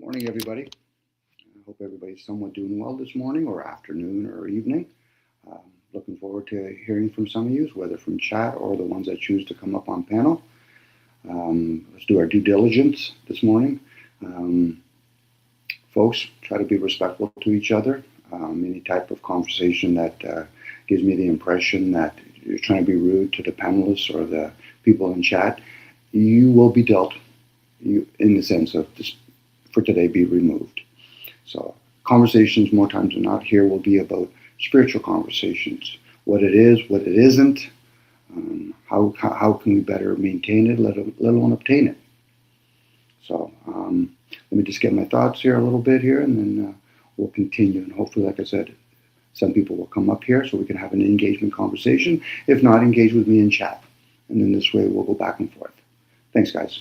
Morning, everybody. I hope everybody's somewhat doing well this morning or afternoon or evening. Looking forward to hearing from some of you, whether from chat or the ones that choose to come up on panel. Let's do our due diligence this morning. Um, Folks, try to be respectful to each other. Any type of conversation that gives me the impression that you're trying to be rude to the panelists or the people in chat, you will be dealt you in the sense of this for today be removed. So conversations more times than not here will be about spiritual conversations, what it is, what it isn't, how can we better maintain it, let alone obtain it. So let me just get my thoughts here a little bit here, and then we'll continue. And hopefully, like I said, some people will come up here so we can have an engagement conversation. If not, engage with me in chat. And then this way we'll go back and forth. Thanks, guys.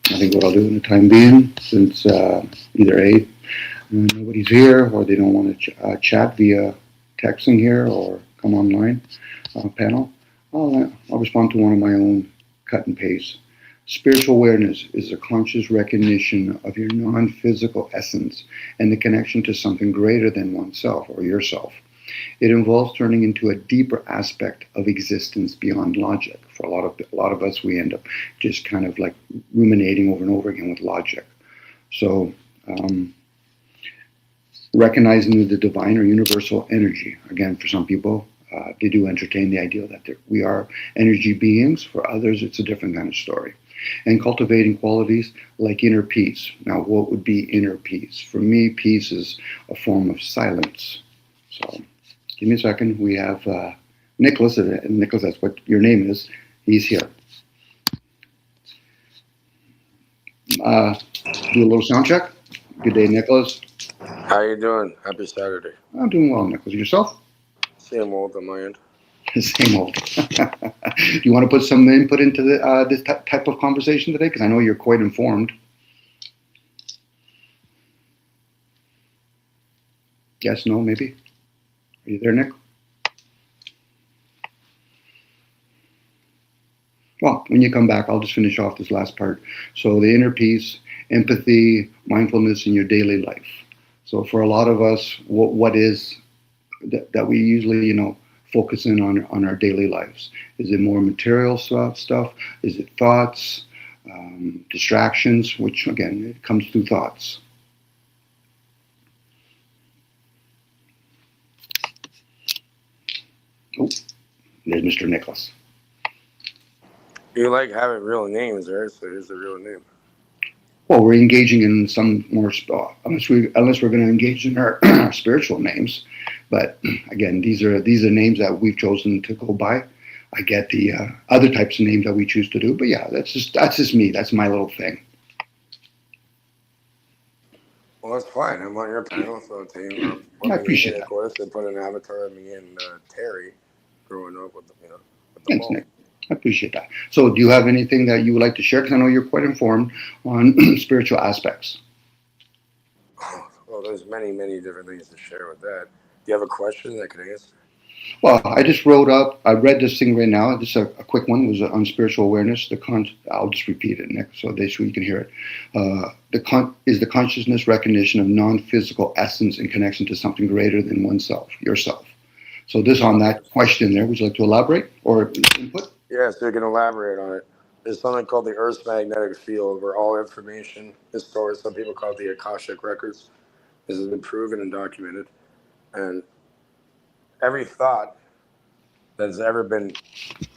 I think what I'll do in the time being, since either A, nobody's here, or they don't want to chat via texting here or come online panel, I'll respond to one of my own cut and paste. Spiritual awareness is a conscious recognition of your non physical essence and the connection to something greater than oneself or yourself. It involves turning into a deeper aspect of existence beyond logic. For a lot of us, we end up just kind of like ruminating over and over again with logic. So, recognizing the divine or universal energy. Again, for some people, they do entertain the idea that we are energy beings. For others, it's a different kind of story. And cultivating qualities like inner peace. Now, what would be inner peace? For me, peace is a form of silence. So, give me a second. We have Nicholas. Nicholas, that's what your name is. He's here. Do a little sound check. Good day, Nicholas. How you doing? Happy Saturday. I'm doing well, Nicholas. Yourself? Same old on my end. Same old. Do you want to put some input into this type of conversation today? Because I know you're quite informed. Yes, no, maybe. Are you there, Nick? Well, when you come back, I'll just finish off this last part. So the inner peace, empathy, mindfulness in your daily life. So for a lot of us, what is that we usually, focus in on our daily lives? Is it more material stuff? Is it thoughts, distractions? Which again, it comes through thoughts. Oh, there's Mr. Nicholas. You like having real names, right? So here's the real name. Well, we're engaging in some more unless we're going to engage in our spiritual names. But again, these are names that we've chosen to go by. I get the other types of names that we choose to do, but yeah, that's just me. That's my little thing. Well, that's fine. I'm on your panel, so I'll tell you. I Put me in appreciate it, of that. course. They put an avatar of me and Terry growing up with with the Thanks, ball. Nick. I appreciate that. So, do you have anything that you would like to share? Because I know you're quite informed on spiritual aspects. Well, there's many different things to share with that. Do you have a question that I could answer? Well, I just wrote up. I read this thing right now. This is a quick one. It was on spiritual awareness. I'll just repeat it, Nick, so you can hear it. Is the consciousness recognition of non-physical essence in connection to something greater than oneself, yourself. So this on that question there. Would you like to elaborate or input? Yeah, so you can elaborate on it. There's something called the Earth's magnetic field, where all information is stored. Some people call it the Akashic records. This has been proven and documented, and every thought that has ever been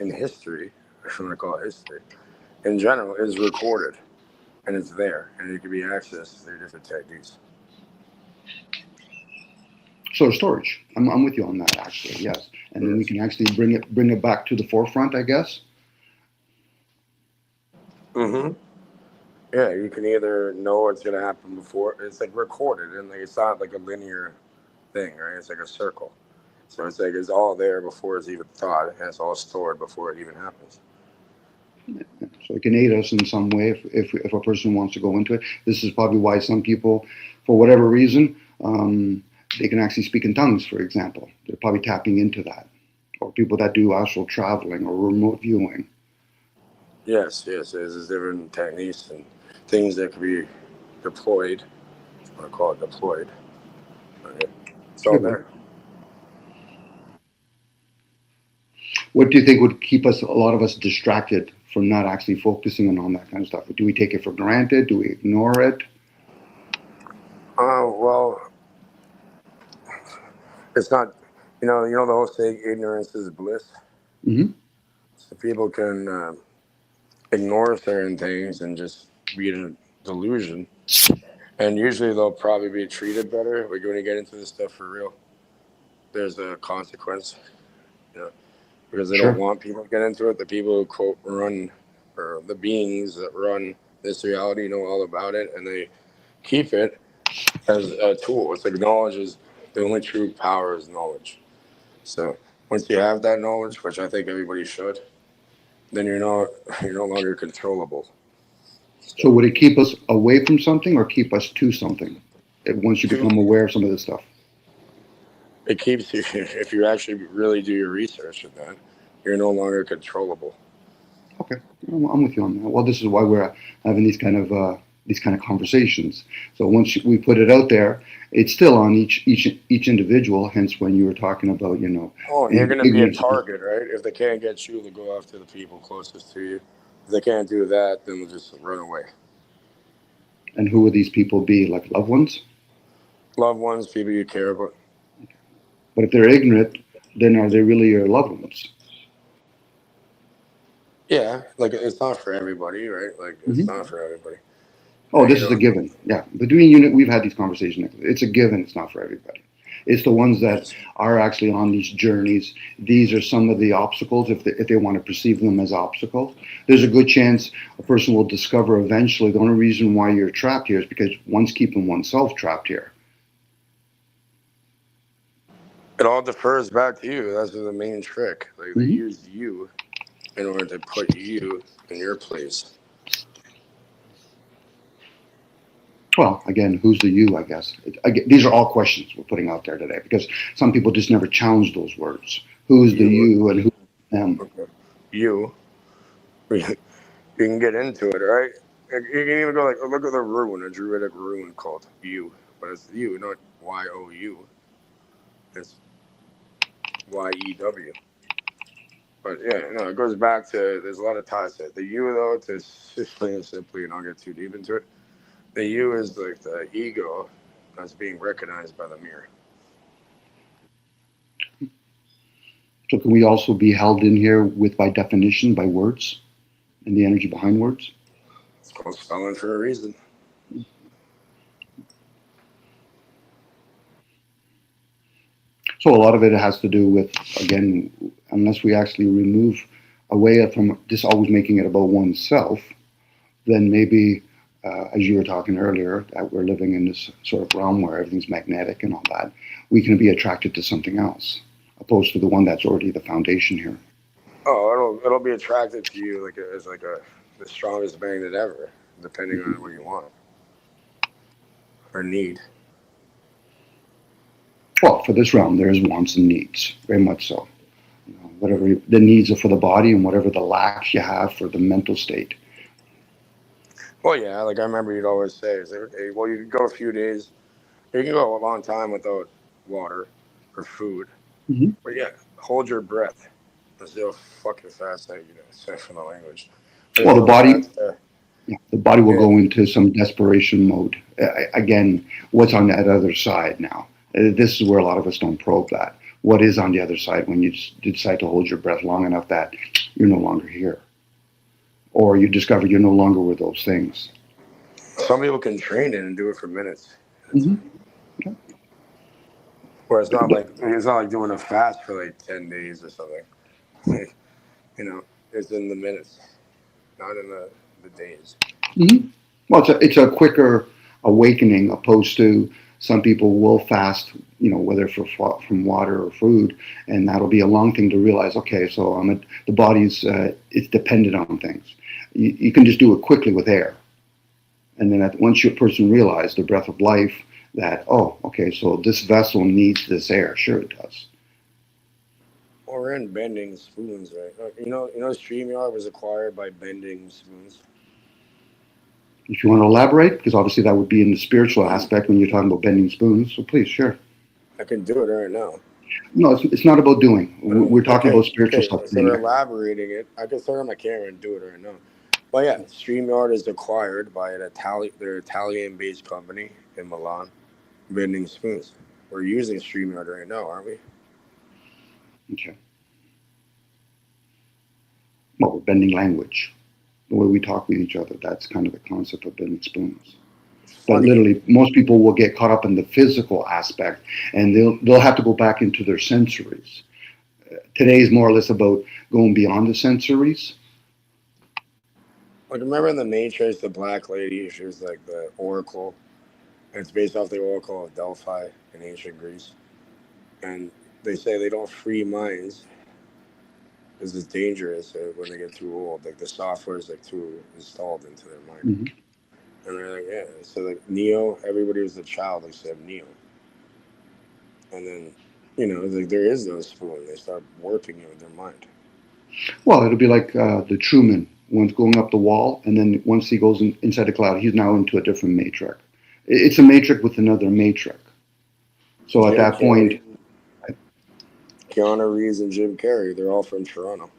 in history, if you want to call it history, in general, is recorded and it's there and it can be accessed through different techniques. So storage. I'm with you on that actually. Yes, and then we can actually bring it back to the forefront, I guess. Mm-hmm. Yeah, you can either know what's gonna happen before it's like recorded, and like it's not like a linear thing, right? It's like a circle. So it's like it's all there before it's even thought, and it's all stored before it even happens. So it can aid us in some way if a person wants to go into it. This is probably why some people, for whatever reason, they can actually speak in tongues, for example. They're probably tapping into that. Or people that do astral traveling or remote viewing. Yes. There's different techniques and things that can be deployed. I call it deployed. Right? It's all Good one. there. What do you think would keep us, a lot of us, distracted from not actually focusing on that kind of stuff? Do we take it for granted? Do we ignore it? Well, it's not. You know the whole saying, "Ignorance is bliss." Hmm. So people can ignore certain things and just be in a delusion, and usually they'll probably be treated better. Like when you get into this stuff for real, there's a consequence. You know, because they don't Sure. want people to get into it. The people who quote run, or the beings that run this reality, know all about it, and they keep it as a tool. It's like knowledge is the only true power is knowledge. So once you have that knowledge, which I think everybody should, then you're no longer controllable. So So would it keep us away from something or keep us to something once you two, become aware of some of this stuff? it keeps you if you actually really do your research in that, you're no longer controllable. Okay, I'm with you on that. Well, this is why we're having these kind of conversations. So once we put it out there, it's still on each individual. Hence, when you were talking about, Oh, and you're going to be a ignorance, target, right? If they can't get you, they'll go after the people closest to you. If they can't do that, then they'll just run away. and who would these people be? Like loved ones? Loved ones, people you care about. But if they're ignorant, then are they really your loved ones? Yeah, like it's not for everybody, right? Like it's Hmm. not for everybody. Oh, You this is a know, given. Yeah, between you, we've had these conversations. It's a given. It's not for everybody. It's the ones that yes. are actually on these journeys. These are some of the obstacles, if they want to perceive them as obstacles. There's a good chance a person will discover eventually the only reason why you're trapped here is because one's keeping oneself trapped here. It all defers back to you. That's the main trick. Like they Hmm. use you in order to put you in your place. Well, again, who's the you, I guess. Again, these are all questions we're putting out there today because some people just never challenge those words. Who's the You, you and who's them? okay. You. You can get into it, right? You can even go like look at the rune, a druidic rune called you, but it's you, not YOU. It's YEW. But yeah, no, it goes back to there's a lot of ties to it. The you though, to plain and simply, and I'll get too deep into it. The you is like the ego that's being recognized by the mirror. So can we also be held in here with, by definition, by words and the energy behind words? It's called spelling for a reason. So a lot of it has to do with, again, unless we actually remove away from just always making it about oneself, then maybe, as you were talking earlier, that we're living in this sort of realm where everything's magnetic and all that, we can be attracted to something else, opposed to the one that's already the foundation here. Oh, it'll be attracted to you like as like a the strongest magnet ever, depending on what you want or need. Well, for this realm, there is wants and needs, very much so. Whatever the needs are for the body and whatever the lacks you have for the mental state. Well, yeah, like I remember you'd always say, is like, okay, well, you can go a few days, you can go a long time without water or food, Mm-hmm. but yeah, hold your breath. It's still fucking fast that you know, sorry for the language. But it Well, the goes back body, to yeah, the body will yeah. go into some desperation mode. Again, what's on that other side now? This is where a lot of us don't probe that. What is on the other side when you decide to hold your breath long enough that you're no longer here, or you discover you're no longer with those things? Some people can train it and do it for minutes at a Mm-hmm. time. Okay. Where it's not like doing a fast for like 10 days or something. Like, it's in the minutes, not in the days. Mhm. Well, it's a quicker awakening opposed to some people will fast, whether from water or food, and that'll be a long thing to realize. Okay, so the body's it's dependent on things. You can just do it quickly with air, and then once your person realizes the breath of life, that okay, so this vessel needs this air. Sure, it does. Or in Bending Spoons, right? StreamYard was acquired by Bending Spoons. If you want to elaborate, because obviously that would be in the spiritual aspect when you're talking about bending spoons. So please, sure. I can do it right now. No, it's not about doing. We're talking about spiritual Okay. stuff. So we're elaborating it. I can turn on my camera and do it right now. But yeah, StreamYard is acquired by their Italian-based company in Milan, Bending Spoons. We're using StreamYard right now, aren't we? Okay. Well, we're bending language. The way we talk with each other, that's kind of the concept of bending spoons. But literally, most people will get caught up in the physical aspect, and they'll have to go back into their sensories. Today is more or less about going beyond the sensories. Like, remember in the Matrix, the black lady, she was like the Oracle, and it's based off the Oracle of Delphi in ancient Greece. And they say they don't free minds because it's dangerous when they get too old. Like the software is like too installed into their mind. Mm-hmm. And they're like, yeah. So like Neo, everybody was a child except Neo. And then, like there is no spoon. They start warping it with their mind. Well, it'll be like the Truman, one's going up the wall, and then once he goes inside the cloud, he's now into a different matrix. It's a matrix with another matrix. So at that point, Keanu Reeves and Jim Carrey, they're all from Toronto.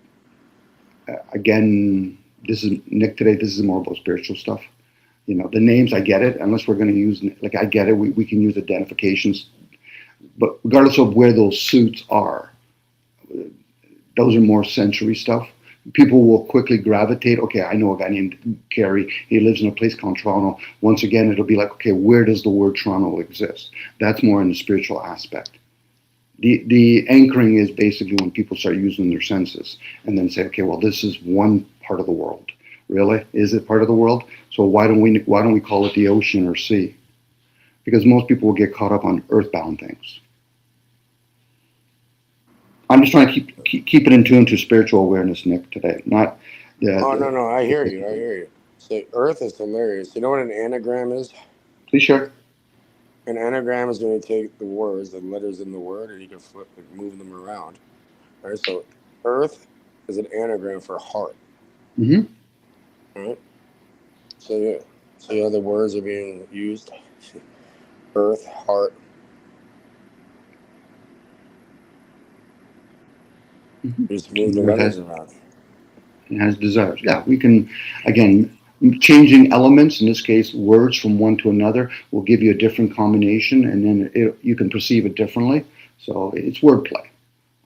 Again, this is Nick today. This is more about spiritual stuff. The names, I get it. Unless we're going to use, I get it. We can use identifications, but regardless of where those suits are, those are more sensory stuff. People will quickly gravitate. Okay, I know a guy named Carey. He lives in a place called Toronto. Once again, it'll be like, okay, where does the word Toronto exist? That's more in the spiritual aspect. The anchoring is basically when people start using their senses and then say, okay, well, this is one part of the world. Really? Is it part of the world? So why don't we call it the ocean or sea? Because most people will get caught up on earthbound things. I'm just trying to keep it in tune to spiritual awareness, Nick, today. Not. No, I hear you. So Earth is hilarious. You know what an anagram is? Please share. An anagram is when you take the words, the letters in the word, and you can move them around. All right. So Earth is an anagram for heart. Mm-hmm. All right. So yeah. So other words are being used. Earth, heart. Mm-hmm. Just move the letters around. It has desires. Yeah, we can, again, changing elements, in this case, words from one to another, will give you a different combination, and then you can perceive it differently. So it's wordplay.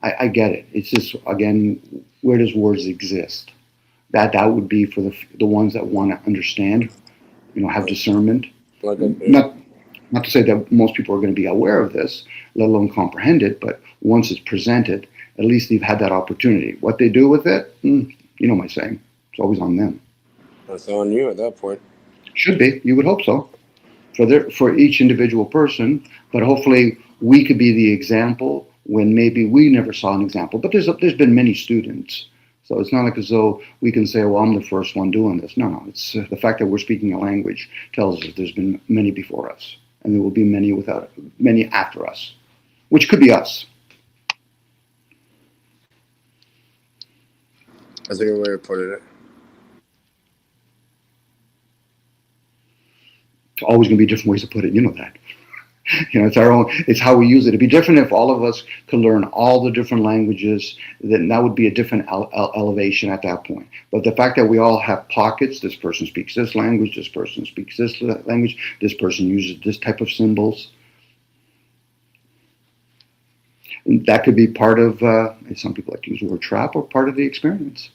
I get it. It's just, again, where does words exist? That would be for the ones that want to understand, have discernment. Not to say that most people are going to be aware of this, let alone comprehend it, but once it's presented, at least they've had that opportunity. What they do with it, you know my saying, it's always on them. That's on you at that point. Should be. You would hope so. For each individual person, but hopefully we could be the example when maybe we never saw an example. But there's been many students. So it's not like as though we can say, well, I'm the first one doing this. No. It's the fact that we're speaking a language tells us there's been many before us. And there will be many after us, which could be us. That's a good way of putting it. It's always going to be different ways to put it. You know that. It's our own. It's how we use it. It'd be different if all of us could learn all the different languages. Then that would be a different elevation at that point. But the fact that we all have pockets. This person speaks this language. This person speaks this language. This person uses this type of symbols. And that could be part of. Some people like to use the word trap, or part of the experience.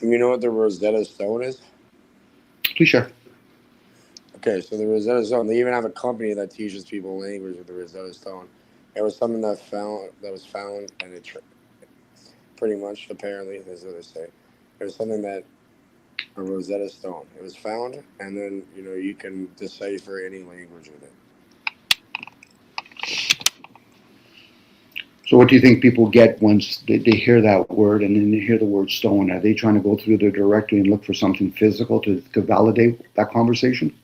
You know what the Rosetta Stone is? Please share. Okay, so the Rosetta Stone, they even have a company that teaches people language with the Rosetta Stone. It was something that was found, and pretty much apparently, that's what they say. It was something that a Rosetta Stone. It was found, and then you can decipher any language with it. So what do you think people get once they hear that word and then they hear the word stone? Are they trying to go through their directory and look for something physical to validate that conversation?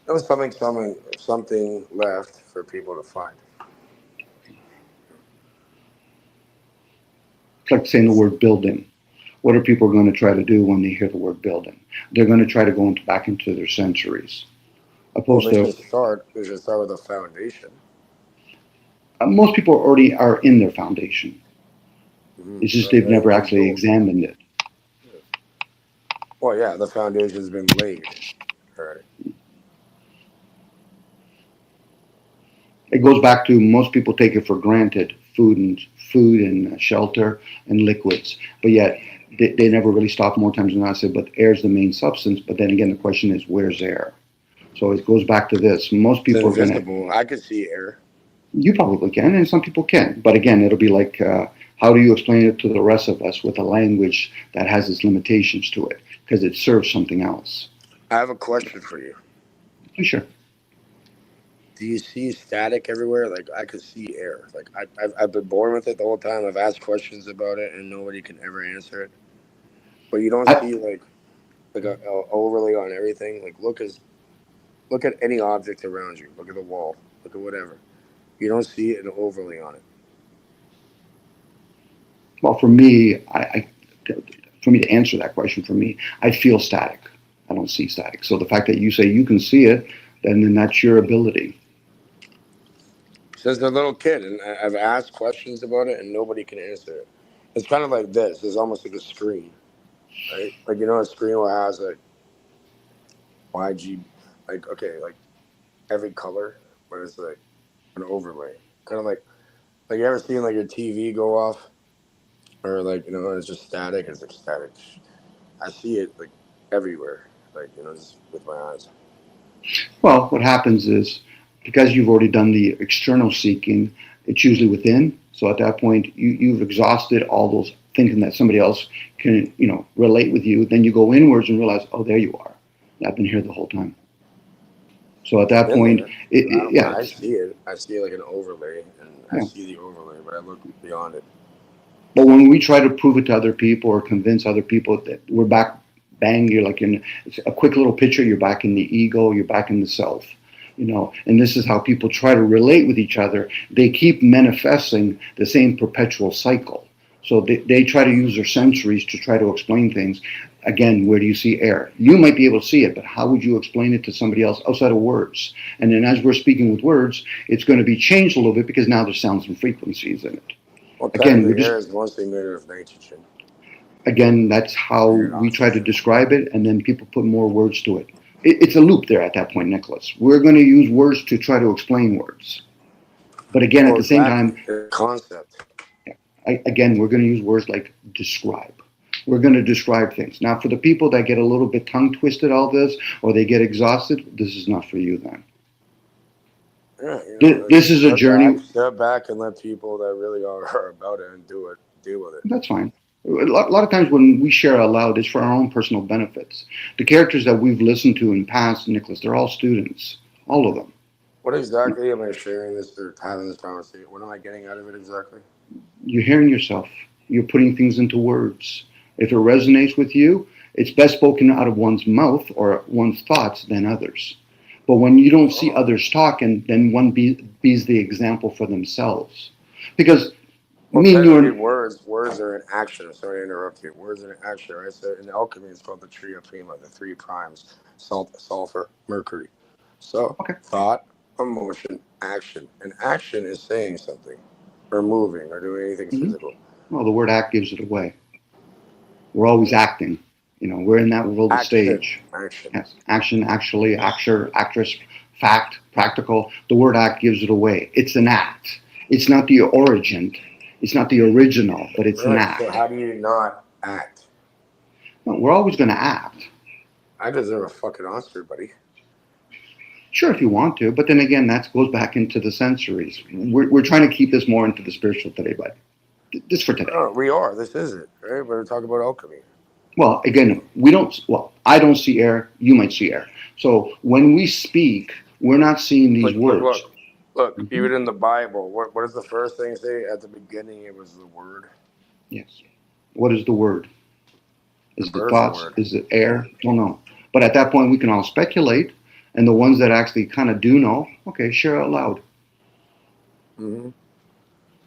It was something left for people to find. It's like saying the word building. What are people going to try to do when they hear the word building? They're going to try to go back into their centuries. Well, Opposed to they should start with a foundation. most people already are in their foundation. Mm-hmm. It's just they've never actually examined it. Well, yeah, the foundation's been laid. All right. It goes back to most people take it for granted, food and shelter and liquids, but yet they never really stop more times than not say, but air is the main substance. But then again, the question is, where's air? So it goes back to this. Most people It's are going to, invisible. I could see air. you probably can, and some people can. But again, it'll be like, how do you explain it to the rest of us with a language that has its limitations to it? Because it serves something else. I have a question for you. Sure. Do you see static everywhere? Like I could see air. Like I've been born with it the whole time. I've asked questions about it, and nobody can ever answer it. But you don't I, see like a overlay on everything. Like look at any object around you. Look at the wall. Look at whatever. You don't see an overlay on it. well, for me, for me to answer that question, for me, I feel static. I don't see static. So the fact that you say you can see it, then that's your ability. Since a little kid, and I've asked questions about it, and nobody can answer it. It's kind of like this. It's almost like a screen, right? Like a screen where it has like YG, like okay, like every color, but it's like an overlay, kind of like you ever seen like your TV go off, or like it's just static. It's like static. I see it like everywhere, like just with my eyes. Well, what happens is because you've already done the external seeking, it's usually within. So at that point, you've exhausted all those thinking that somebody else can, relate with you. Then you go inwards and realize, oh, there you are. I've been here the whole time. So at It's that been point, there. yeah, I see it. I see like an overlay, and I yeah. see the overlay, but I look beyond it. But when we try to prove it to other people or convince other people that we're back, bang, you're like in it's a quick little picture, you're back in the ego, you're back in the self, and this is how people try to relate with each other. They keep manifesting the same perpetual cycle. So they try to use their sensories to try to explain things. Again, where do you see air? You might be able to see it, but how would you explain it to somebody else outside of words? And then as we're speaking with words, it's going to be changed a little bit because now there's sounds and frequencies in it. Well, Again, we're technically, just air is mostly made of nitrogen. again, that's how Weird we try to oxygen. describe it, and then people put more words to it. It's a loop there at that point, Nicholas. We're going to use words to try to explain words. But again, at Well, the same exactly. time, The concept. again, we're going to use words like describe. We're going to describe things. Now, for the people that get a little bit tongue twisted, all this, or they get exhausted, this is not for you then. Yeah, This is a journey. step back, and let people that really are about it and deal with it. That's fine. A lot of times when we share aloud, it's for our own personal benefits. The characters that we've listened to in past, Nicholas, they're all students, all of them. What exactly am I sharing this or having this conversation? What am I getting out of it exactly? You're hearing yourself. You're putting things into words. If it resonates with you, it's best spoken out of one's mouth or one's thoughts than others. But when you don't see Oh. others talking, then one be's the example for themselves. Because Well, me and you technically, are, words are in action. I'm sorry to interrupt you. Words are in action, right? So in alchemy, it's called the tria prima, the three primes: salt, sulfur, mercury. So okay. thought, emotion, action, and action is saying something, or moving, or doing anything Mm-hmm. physical. Well, the word act gives it away. We're always acting. We're in that world of Action, stage. action. Yes. Action, actually, actor, actress, fact, practical. The word act gives it away. It's an act. It's not the origin. It's not the original, but it's an Right. So act. how do you not act? No, we're always going to act. I deserve a fucking Oscar, buddy. Sure, if you want to, but then again, that goes back into the sensories. We're trying to keep this more into the spiritual today, but just for today. Oh, we are. This is it, right? We're talking about alchemy. Well, again, we don't. Well, I don't see air. You might see air. So when we speak, we're not seeing these words. Look. Mhm. Even in the Bible, what does the first thing say? At the beginning, it was the Word. Yes. What is the word? The Is it first thoughts? word. Is it air? Don't know. But at that point, we can all speculate, and the ones that actually kind of do know, okay, share out loud. Mm-hmm.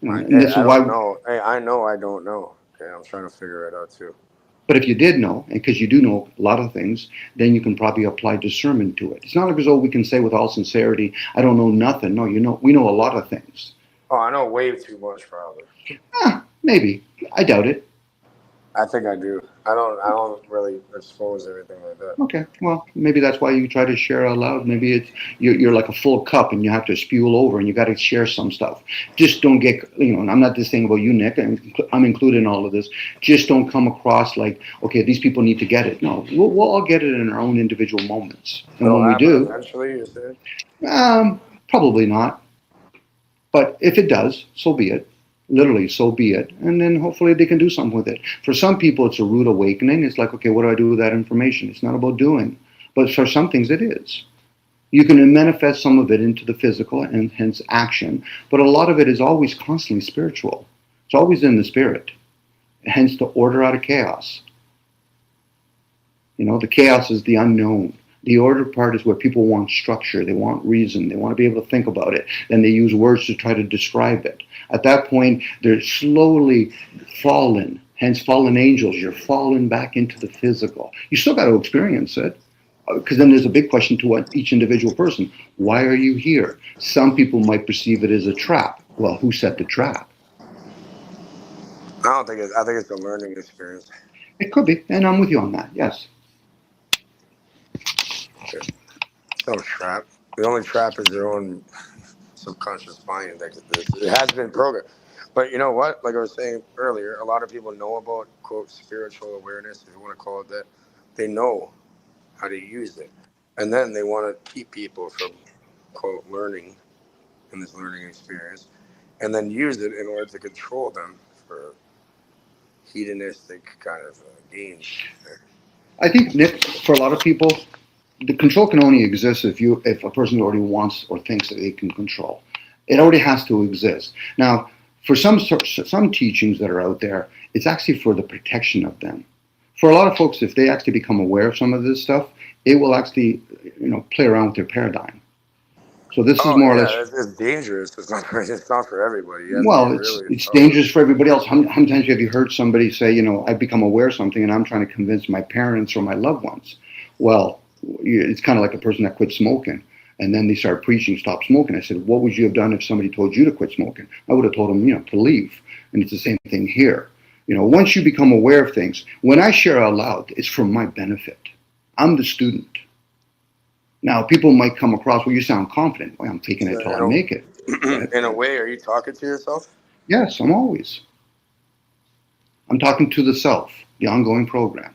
And this is I don't why. know. Hey, I know I don't know. Okay, I'm trying to figure it out too. But if you did know, and because you do know a lot of things, then you can probably apply discernment to it. It's not like as though we can say with all sincerity, "I don't know nothing." No, we know a lot of things. Oh, I know way too much, probably. Maybe. I doubt it. I think I do. I don't really expose everything like that. Okay, well, maybe that's why you try to share out loud. Maybe it's you're like a full cup and you have to spew over and you got to share some stuff. Just don't get, and I'm not just saying about you, Nick, I'm included in all of this. Just don't come across like, okay, these people need to get it. No, we'll all get it in our own individual moments. And It'll when we happen do, eventually, you said? probably not. But if it does, so be it. Literally, so be it. And then hopefully they can do something with it. For some people, it's a rude awakening. It's like, okay, what do I do with that information? It's not about doing. But for some things, it is. You can manifest some of it into the physical and hence action. But a lot of it is always constantly spiritual. It's always in the spirit. Hence the order out of chaos. The chaos is the unknown. The order part is where people want structure, they want reason, they want to be able to think about it. Then they use words to try to describe it. At that point, they're slowly fallen, hence fallen angels. You're falling back into the physical. You still got to experience it. Because then there's a big question to each individual person. Why are you here? Some people might perceive it as a trap. Well, who set the trap? I think it's a learning experience. It could be, and I'm with you on that, yes. It's no trap. The only trap is your own subconscious mind. It has been programmed. But you know what? Like I was saying earlier, a lot of people know about, quote, spiritual awareness, if you want to call it that. They know how to use it. And then they want to keep people from, quote, learning in this learning experience, and then use it in order to control them for hedonistic kind of gains. I think, Nick, for a lot of people, the control can only exist if a person already wants or thinks that they can control. It already has to exist. Now, for some teachings that are out there, it's actually for the protection of them. For a lot of folks, if they actually become aware of some of this stuff, it will actually, play around with their paradigm. So this is more or less. It's dangerous. It's not for everybody. You have to be Well, really it's intelligent. dangerous for everybody else. How many times have you heard somebody say, I've become aware of something and I'm trying to convince my parents or my loved ones? Well, it's kind of like a person that quit smoking and then they start preaching, stop smoking. I said, what would you have done if somebody told you to quit smoking? I would have told them, to leave. And it's the same thing here. Once you become aware of things, when I share out loud, it's for my benefit. I'm the student. Now, people might come across, well, you sound confident. Well, I'm taking it till I make it. In a way, are you talking to yourself? Yes, I'm always. I'm talking to the self, the ongoing program.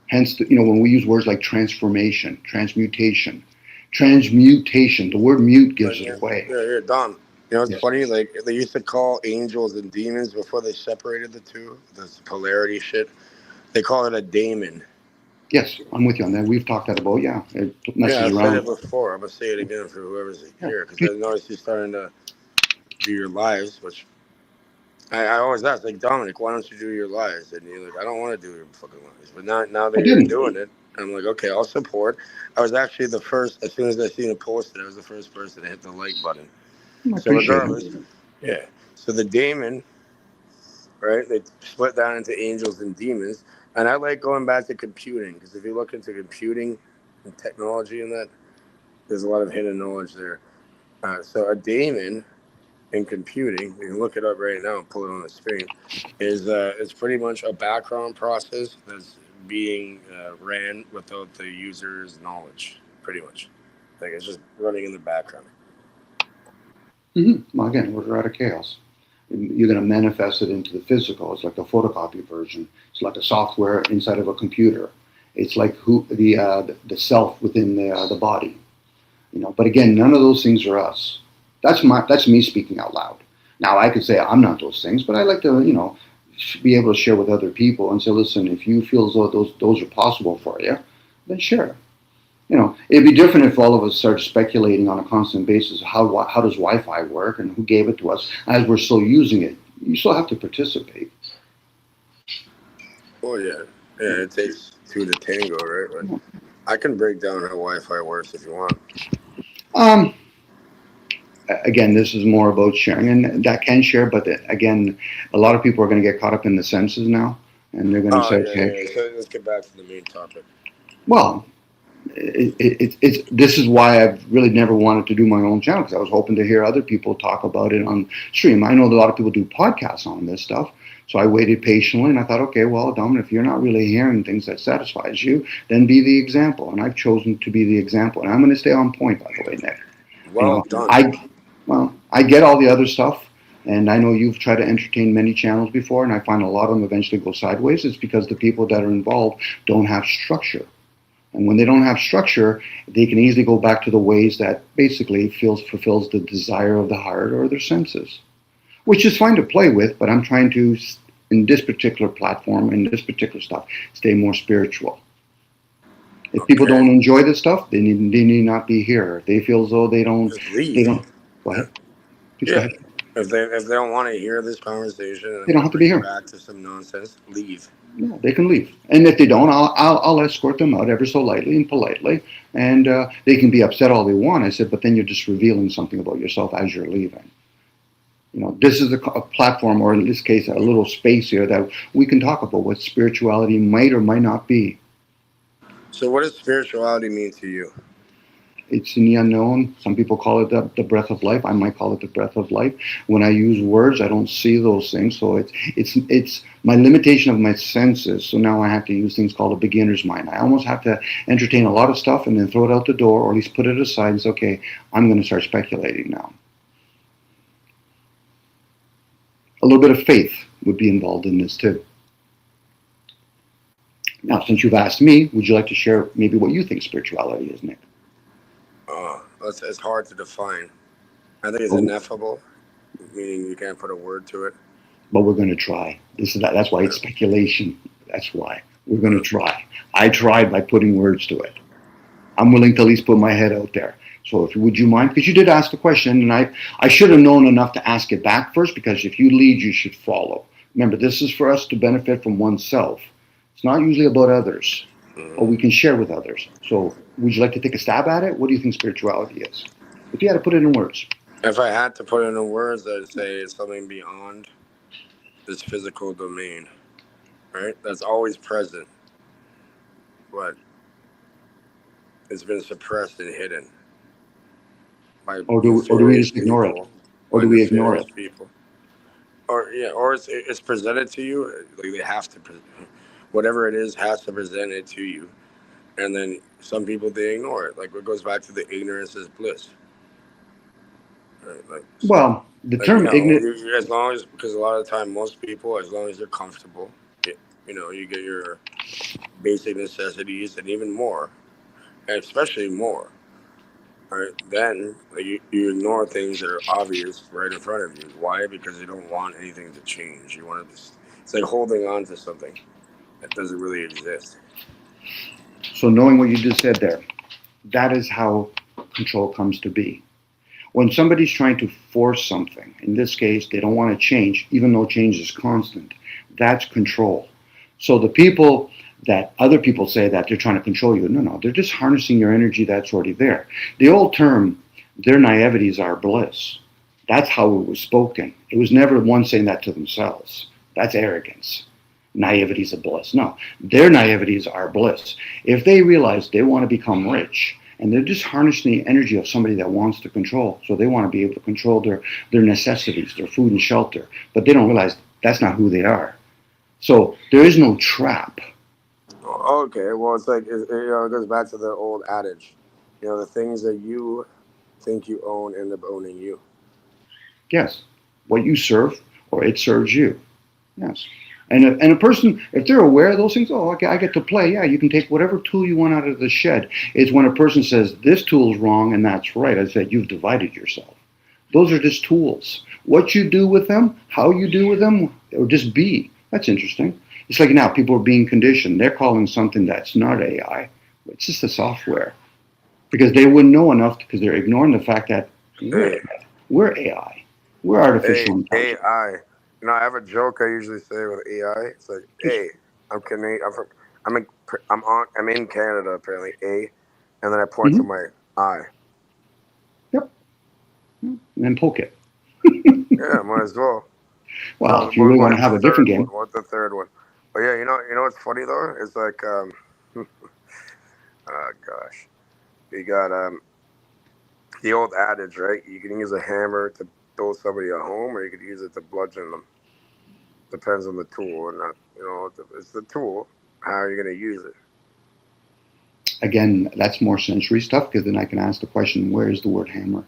Hence, when we use words like transformation, transmutation, the word mute gives it away. Yeah, Don. It's Yes. funny, like they used to call angels and demons before they separated the two, this polarity shit. They call it a daemon. Yes, I'm with you on that. We've talked that about, it messes I've around. said it before. I'm going to say it again for whoever's here, because I noticed you're starting to do your lives, which I always ask, like, Dominic, why don't you do your lives? And you're like, I don't want to do your fucking lives. But now that you're doing it, I'm like, okay, I'll support. I was actually the first, as soon as I seen it posted, I was the first person to hit the like button. So regardless, yeah. So the daemon, right, they split down into angels and demons. And I like going back to computing, because if you look into computing and technology and that, there's a lot of hidden knowledge there. So a daemon in computing, you can look it up right now and pull it on the screen, is it's pretty much a background process that's being ran without the user's knowledge, pretty much. Like it's just running in the background. Mm-hmm. Well, again, we're out of chaos. You're going to manifest it into the physical. It's like the photocopy version. It's like a software inside of a computer. It's like the self within the body. But again, none of those things are us. That's me speaking out loud. Now I could say I'm not those things, but I like to, be able to share with other people and say, listen, if you feel as though those are possible for you, then share. It'd be different if all of us started speculating on a constant basis how does Wi-Fi work and who gave it to us as we're still using it. You still have to participate. Oh yeah, yeah. It takes two to tango, right? But I can break down how Wi-Fi works if you want. Um, Again, this is more about sharing, and that can share. But again, a lot of people are going to get caught up in the senses now, and they're going to Oh say, yeah, okay, yeah. So let's get back to the main topic. well, it's this is why I've really never wanted to do my own channel, because I was hoping to hear other people talk about it on stream. I know a lot of people do podcasts on this stuff, so I waited patiently and I thought, okay, well, Dom, if you're not really hearing things that satisfies you, then be the example. And I've chosen to be the example, and I'm going to stay on point, by the way, Nick. You Well know, done. I get all the other stuff, and I know you've tried to entertain many channels before, and I find a lot of them eventually go sideways. It's because the people that are involved don't have structure. And when they don't have structure, they can easily go back to the ways that basically fulfills the desire of the heart or their senses, which is fine to play with. But I'm trying to, in this particular platform, in this particular stuff, stay more spiritual. If people Okay. don't enjoy this stuff, they need not be here. If they feel as though Just they leave. don't. Go Yeah. ahead. Please go Yeah. ahead. If they don't want to hear this conversation and They they don't want have to to be bring it here. back to some nonsense, leave. No, they can leave. And if they don't, I'll escort them out ever so lightly and politely. And they can be upset all they want. I said, but then you're just revealing something about yourself as you're leaving. This is a platform, or in this case, a little space here that we can talk about what spirituality might or might not be. So, what does spirituality mean to you? It's in the unknown. Some people call it the breath of life. I might call it the breath of life. When I use words, I don't see those things. So it's my limitation of my senses. So now I have to use things called a beginner's mind. I almost have to entertain a lot of stuff and then throw it out the door, or at least put it aside and say, okay, I'm going to start speculating now. A little bit of faith would be involved in this too. Now, since you've asked me, would you like to share maybe what you think spirituality is, Nick? It's hard to define. I think it's But, ineffable, meaning you can't put a word to it. but we're going to try. That's why it's speculation. That's why we're going to try. I tried by putting words to it. I'm willing to at least put my head out there. So, would you mind? Because you did ask the question, and I should have known enough to ask it back first. Because if you lead, you should follow. Remember, this is for us to benefit from oneself. It's not usually about others, or we can share with others. So, would you like to take a stab at it? What do you think spirituality is? If you had to put it in words. If I had to put it in words, I'd say it's something beyond this physical domain, right? That's always present, but it's been suppressed and hidden by Or do we nefarious just ignore it? people. Or By do we ignore nefarious it? people. Or it's presented to you. Like they have to, whatever it is, has to present it to you, and then some people they ignore it. Like it goes back to the ignorance is bliss. Right? Like so, Well, the like term ignorant. as long as because a lot of the time most people, as long as they're comfortable, you get your basic necessities and even more, and especially more. Right? Then like, you ignore things that are obvious right in front of you. Why? Because you don't want anything to change. You want to. It's like holding on to something that doesn't really exist. So, knowing what you just said there, that is how control comes to be. When somebody's trying to force something, in this case, they don't want to change, even though change is constant, that's control. So the people that other people say that they're trying to control you, no, they're just harnessing your energy that's already there. The old term, their naivety is our bliss. That's how it was spoken. It was never one saying that to themselves. That's arrogance. Naivety is a bliss. No, their naivety is our bliss. If they realize they want to become rich, and they're just harnessing the energy of somebody that wants to control. So they want to be able to control their necessities, their food and shelter. But they don't realize that's not who they are. So there is no trap. Okay, well, it's like it goes back to the old adage. The things that you think you own end up owning you. Yes. What you serve or it serves you. Yes. And a person, if they're aware of those things, oh, okay, I get to play. Yeah, you can take whatever tool you want out of the shed. It's when a person says this tool's wrong and that's right. I said you've divided yourself. Those are just tools. What you do with them, how you do with them, or just be. That's interesting. It's like now people are being conditioned. They're calling something that's not AI. It's just the software because they wouldn't know enough because they're ignoring the fact that Hey, we're AI. We're artificial hey, intelligence. AI. I have a joke I usually say with AI. It's like, hey, I'm Canadian. I'm in Canada apparently. A, and then I point to Mm-hmm. my eye. Yep. And poke it. Yeah, might as well. Well, No, if you really want what's to the have a third different one? game, What's the third one? But yeah, what's funny though? It's like, oh gosh, you got the old adage, right? You can use a hammer to throw somebody at home, or you could use it to bludgeon them. Depends on the tool, and not, it's the tool. How are you gonna use it? again, that's more sensory stuff because then I can ask the question, where is the word hammer?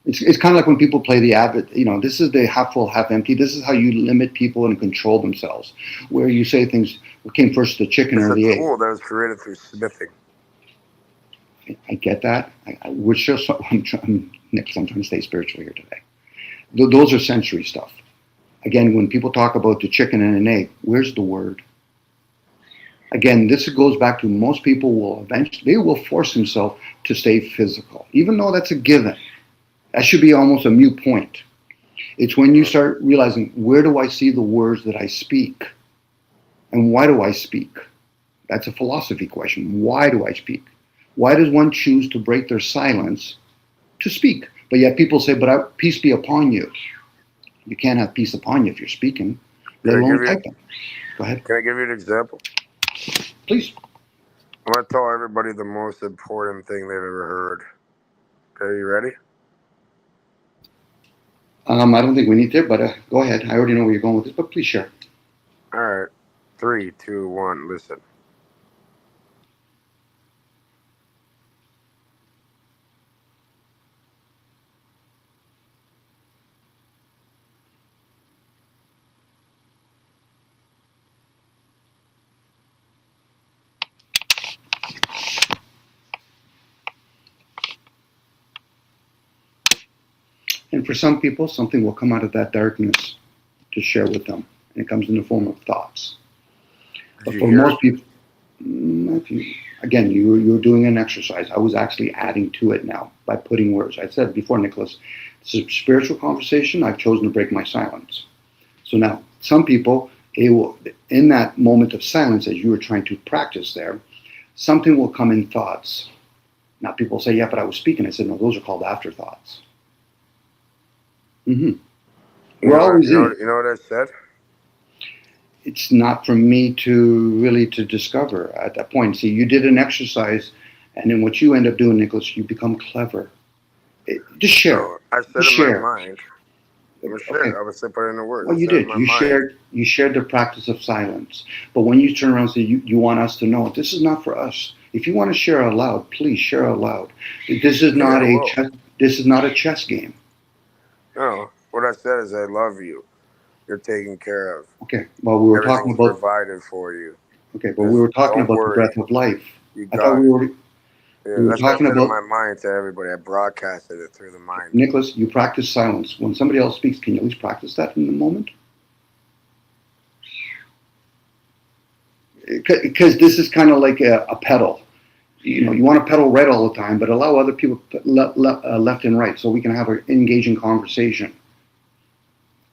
It's kind of like when people play the abbot, this is the half full, half empty. This is how you limit people and control themselves. Where you say things, what came first, the chicken It's or a the egg? tool that was created through smithing. I get that. We're just, Nicholas, I'm trying to stay spiritual here today. Those are sensory stuff. Again, when people talk about the chicken and an egg, where's the word? Again, this goes back to most people will eventually, they will force themselves to stay physical, even though that's a given. That should be almost a mute point. It's when you start realizing, where do I see the words that I speak? And why do I speak? That's a philosophy question. Why do I speak? Why does one choose to break their silence to speak? But yet people say, but peace be upon you. You can't have peace upon you if you're speaking, let Can I alone give you? typing. Go ahead, Can I give you an example? please. I'm gonna tell everybody the most important thing they've ever heard. Okay, you ready? I don't think we need to, but go ahead. I already know where you're going with this, but please share. All right. 3, 2, 1. Listen. And for some people, something will come out of that darkness to share with them, and it comes in the form of thoughts. Did But you for hear it? most people, again, you were doing an exercise. I was actually adding to it now by putting words. I said before, Nicholas, this is a spiritual conversation. I've chosen to break my silence. So now, some people, in that moment of silence, as you were trying to practice there, something will come in thoughts. Now, people say, yeah, but I was speaking. I said, no, those are called afterthoughts. Mm-hmm. We're always in it. You know what I said? It's not for me to really to discover at that point. See, you did an exercise, and then what you end up doing, Nicholas, you become clever. Just share. No, I said Just in my share. mind. I'm gonna Okay. share. I would say put it in the words. Well, I you said in did. my mind. You shared the practice of silence. But when you turn around and say you want us to know, this is not for us. If you want to share out loud, please share out loud. This is Yeah, not I a will. chess. This is not a chess game. No, what I said is I love you. You're taken care of. Okay. Well, we were talking Everything's about. provided for you. Okay, but we were talking Don't about the worry. breath of life. You I thought got it. we Yeah, were that's what I talking said in about. my mind to everybody. I broadcasted it through the mind. Nicholas, you practice silence. When somebody else speaks, can you at least practice that in the moment? Because this is kind of like a pedal. You want to pedal right all the time, but allow other people left and right so we can have an engaging conversation.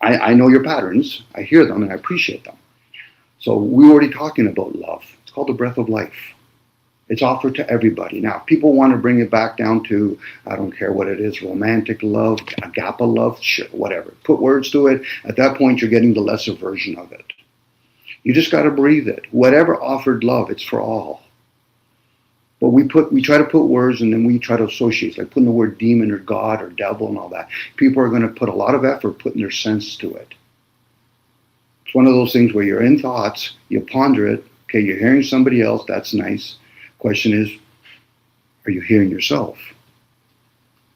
I know your patterns. I hear them and I appreciate them. So we're already talking about love. It's called the breath of life. It's offered to everybody. Now, people want to bring it back down to, I don't care what it is, romantic love, agape love, shit, whatever. Put words to it. At that point, you're getting the lesser version of it. You just got to breathe it. Whatever offered love, it's for all. But we try to put words and then we try to associate, like putting the word demon or God or devil and all that. People are going to put a lot of effort putting their sense to it. It's one of those things where you're in thoughts, you ponder it, okay, you're hearing somebody else, that's nice. Question is, are you hearing yourself?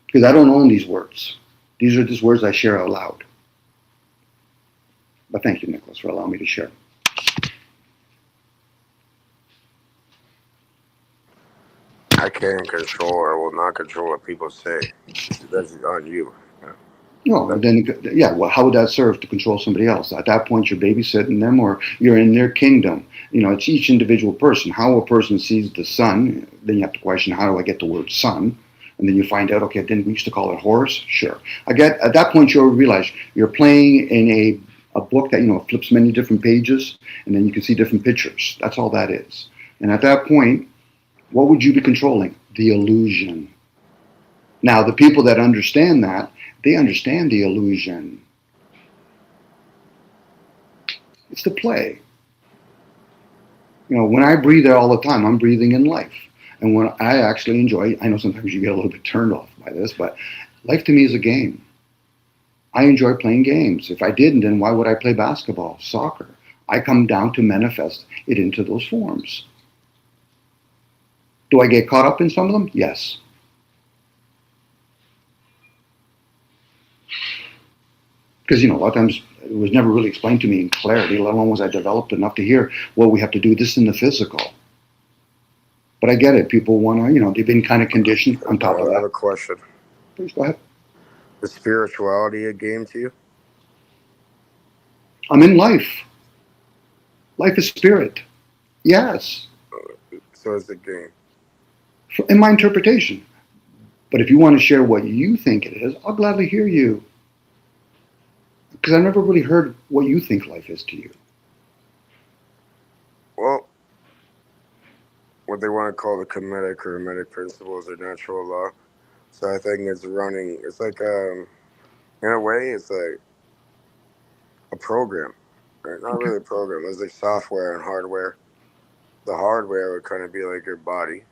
Because I don't own these words. These are just words I share out loud. But thank you, Nicholas, for allowing me to share. I can't control or will not control what people say. That's on you. No, then, yeah, well, how would that serve to control somebody else? At that point, you're babysitting them or you're in their kingdom. You know, it's each individual person. How a person sees the sun, then you have to question, how do I get the word sun? And then you find out, okay, then we used to call it horse. Sure. At that point, you'll realize you're playing in a book that, you know, flips many different pages, and then you can see different pictures. That's all that is. And at that point, what would you be controlling? The illusion. Now, the people that understand that, they understand the illusion. It's the play. You know, when I breathe all the time, I'm breathing in life. And when I actually enjoy, I know sometimes you get a little bit turned off by this, but life to me is a game. I enjoy playing games. If I didn't, then why would I play basketball, soccer? I come down to manifest it into those forms. Do I get caught up in some of them? Yes. Because, you know, a lot of times it was never really explained to me in clarity, let alone was I developed enough to hear what we have to do this in the physical. But I get it. People want to, you know, they've been kind of conditioned on top of that. I have a question. Please go ahead. Is spirituality a game to you? I'm in life. Life is spirit. Yes. So it's a game. In my interpretation. But if you want to share what you think it is, I'll gladly hear you. Because I've never really heard what you think life is to you. Well, what they want to call the kinetic or hermetic principles or natural law. So I think it's running, it's like, in a way, it's like a program, right? Not really a program. It's like software and hardware. The hardware would kind of be like your body.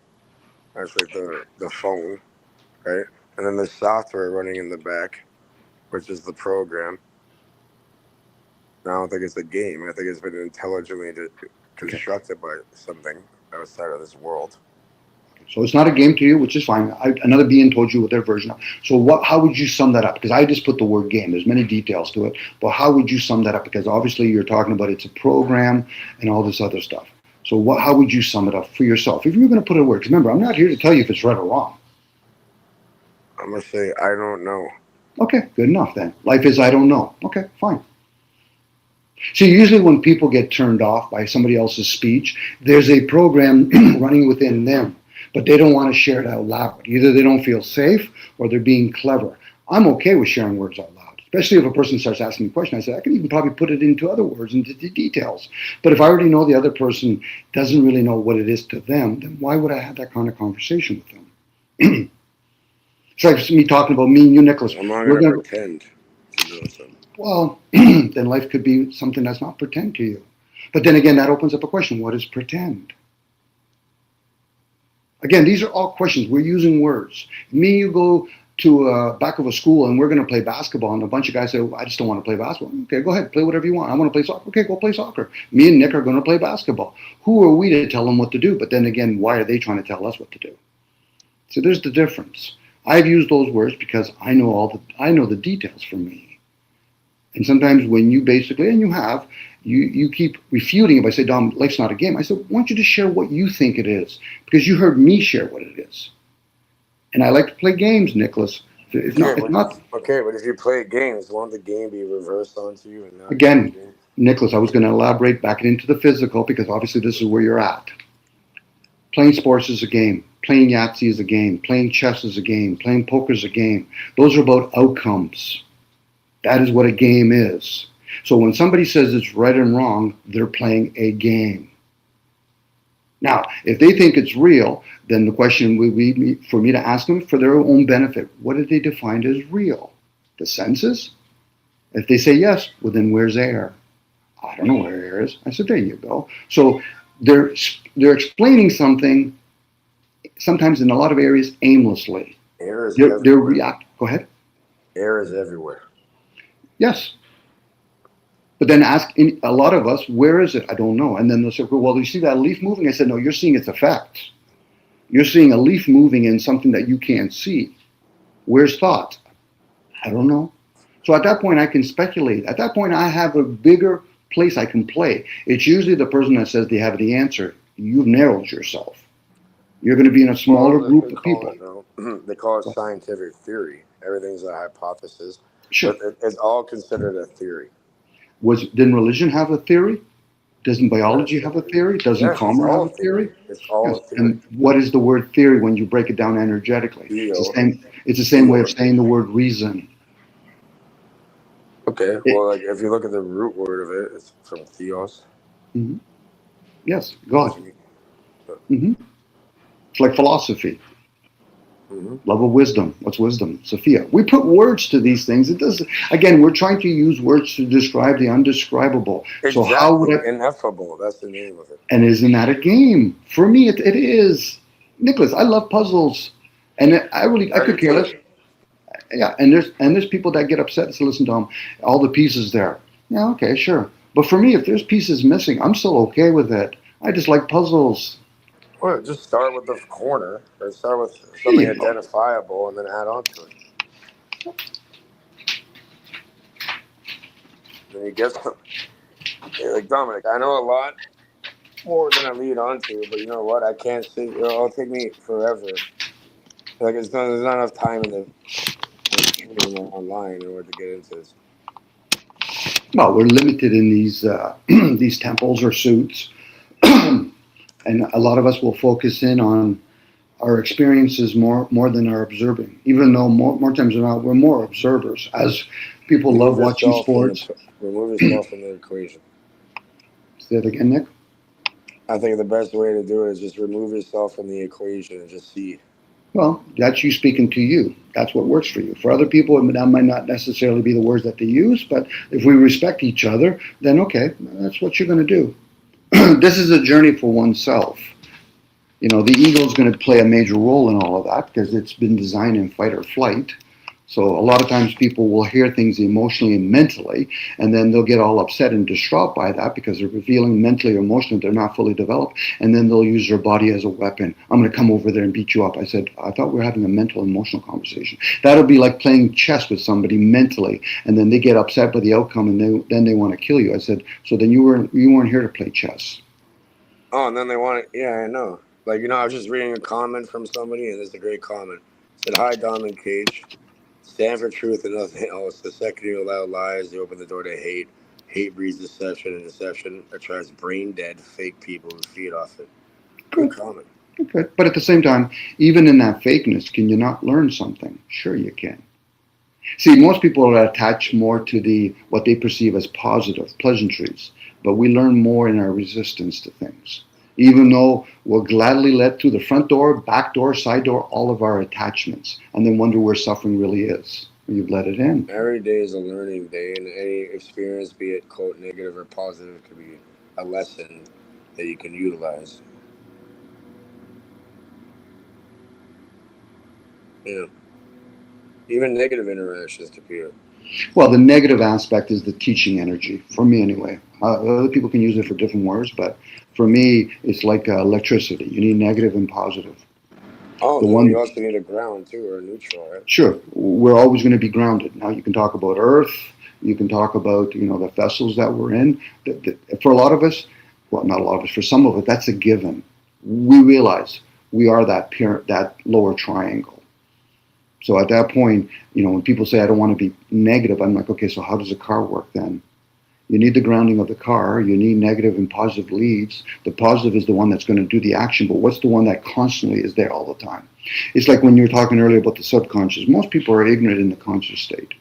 That's like the phone, right? And then the software running in the back, which is the program. I don't think it's a game. I think it's been intelligently constructed by something outside of this world. So it's not a game to you, which is fine. Another being told you what their version of. So how would you sum that up? Because I just put the word game. There's many details to it. But how would you sum that up? Because obviously you're talking about it's a program and all this other stuff. So how would you sum it up for yourself? If you were going to put it in words. Remember, I'm not here to tell you if it's right or wrong. I'm going to say, I don't know. Okay, good enough then. Life is I don't know. Okay, fine. See, usually when people get turned off by somebody else's speech, there's a program running within them, but they don't want to share it out loud. Either they don't feel safe or they're being clever. I'm okay with sharing words out loud, especially if a person starts asking me a question. I say, I can even probably put it into other words, into the details. But if I already know the other person doesn't really know what it is to them, then why would I have that kind of conversation with them? It's like me talking about me and you, Nicholas. I'm not going to pretend to do something. Well, then life could be something that's not pretend to you. But then again, that opens up a question. What is pretend? Again, these are all questions. We're using words. Me, you go to back of a school and we're going to play basketball, and a bunch of guys say, oh, I just don't want to play basketball. Okay, go ahead. Play whatever you want. I want to play soccer. Okay, go play soccer. Me and Nick are going to play basketball. Who are we to tell them what to do? But then again, why are they trying to tell us what to do? So there's the difference. I've used those words because I know the details for me. And sometimes when you basically, and you have, you keep refuting it by saying, Dom, life's not a game. I said, I want you to share what you think it is, because you heard me share what it is. And I like to play games, Nicholas. It's not. Okay, but if you play games, won't the game be reversed onto you? And not again, Nicholas, I was going to elaborate back into the physical, because obviously this is where you're at. Playing sports is a game. Playing Yahtzee is a game. Playing chess is a game. Playing poker is a game. Those are about outcomes. That is what a game is. So when somebody says it's right and wrong, they're playing a game. Now, if they think it's real, then the question would be for me to ask them for their own benefit. What did they define as real? The senses? If they say yes, well then where's air? I don't know where air is. I said, there you go. So they're explaining something, sometimes in a lot of areas, aimlessly. Air is everywhere. Go ahead. Air is everywhere. Yes. But then ask a lot of us, where is it? I don't know. And then they'll say, well, you see that leaf moving? I said, no, you're seeing its effects. You're seeing a leaf moving in something that you can't see. Where's thought? I don't know. So at that point, I can speculate. At that point, I have a bigger place I can play. It's usually the person that says they have the answer. You've narrowed yourself. You're going to be in a smaller group of people. They call it scientific theory. Everything's a hypothesis, Sure. but it's all considered a theory. Didn't religion have a theory? Doesn't biology Yes. have a theory? Doesn't Yes, it's commerce have all a theory? It's all Yes. a theory. And what is the word theory when you break it down energetically? Theo. It's the same way of saying the word reason. Okay, well, like if you look at the root word of it, it's from theos. Mhm. Yes, God. hmm It's like philosophy. Love of wisdom. What's wisdom? Sophia. We put words to these things. It does. Again, we're trying to use words to describe the undescribable. Exactly. So how would I? Ineffable. That's the name of it. And isn't that a game? For me, it is. Nicholas, I love puzzles, and I could care less. Yeah, and there's people that get upset and say, listen, Tom, all the pieces there. Yeah, okay, sure. But for me, if there's pieces missing, I'm still okay with it. I just like puzzles. Well, just start with the corner, or start with something identifiable, and then add on to it. Then you get some. Like Dominic, I know a lot more than I lead on to, but you know what? I can't sit. It'll take me forever. Like there's not enough time in the online in order to get into this. Well, we're limited in these these temples or suits, and a lot of us will focus in on our experiences more than our observing. Even though more times than not, we're more observers. As people love watching sports. Remove yourself from the equation. Say that again, Nick. I think the best way to do it is just remove yourself from the equation and just see. Well, that's you speaking to you. That's what works for you. For other people, that might not necessarily be the words that they use, but if we respect each other, then okay, that's what you're going to do. This is a journey for oneself. You know, the ego is going to play a major role in all of that because it's been designed in fight or flight. So a lot of times people will hear things emotionally and mentally, and then they'll get all upset and distraught by that because they're feeling mentally or emotionally they're not fully developed, and then they'll use their body as a weapon. I'm going to come over there and beat you up. I said, I thought we were having a mental, emotional conversation. That'll be like playing chess with somebody mentally, and then they get upset by the outcome, and then they want to kill you. I said, so then you weren't here to play chess. Oh, and then they want to, yeah, I know. Like, you know, I was just reading a comment from somebody, and it's a great comment. It said, hi, Dom and Cage. Stand for truth and nothing else. The second you allow lies, you open the door to hate. Hate breeds deception, and deception attracts brain-dead, fake people who feed off it. Good comment. Okay. But at the same time, even in that fakeness, can you not learn something? Sure you can. See, most people are attached more to what they perceive as positive pleasantries, but we learn more in our resistance to things. Even though we'll gladly let through the front door, back door, side door, all of our attachments, and then wonder where suffering really is. You've let it in. Every day is a learning day, and any experience, be it quote negative or positive, could be a lesson that you can utilize. Yeah. Even negative interactions could be Well, the negative aspect is the teaching energy, for me anyway. Other people can use it for different words, but for me, it's like electricity. You need negative and positive. Oh, you also need a ground too, or a neutral, right? Sure. We're always going to be grounded. Now, you can talk about Earth. You can talk about, the vessels that we're in. For a lot of us, well, not a lot of us, for some of us, that's a given. We realize we are that lower triangle. So at that point, when people say, I don't want to be negative, I'm like, okay, so how does a car work then? You need the grounding of the car. You need negative and positive leads. The positive is the one that's going to do the action, but what's the one that constantly is there all the time? It's like when you were talking earlier about the subconscious. Most people are ignorant in the conscious state.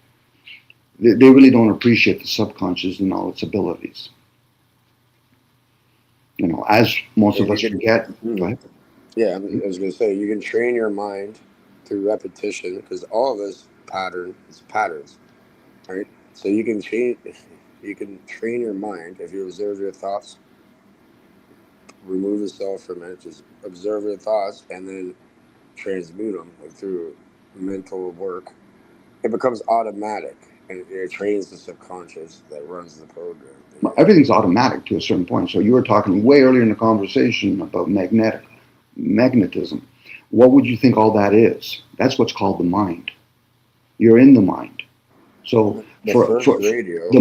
They really don't appreciate the subconscious and all its abilities. As most of us forget. Go ahead. Yeah, I was going to say, you can train your mind through repetition, because all of this is patterns, right? So you can train your mind if you observe your thoughts, remove yourself from it, just observe your thoughts, and then transmute them through mental work. It becomes automatic, and it trains the subconscious that runs the program. Everything's automatic to a certain point. So you were talking way earlier in the conversation about magnetism. What would you think all that is? That's what's called the mind. You're in the mind. So The For, first for radio. the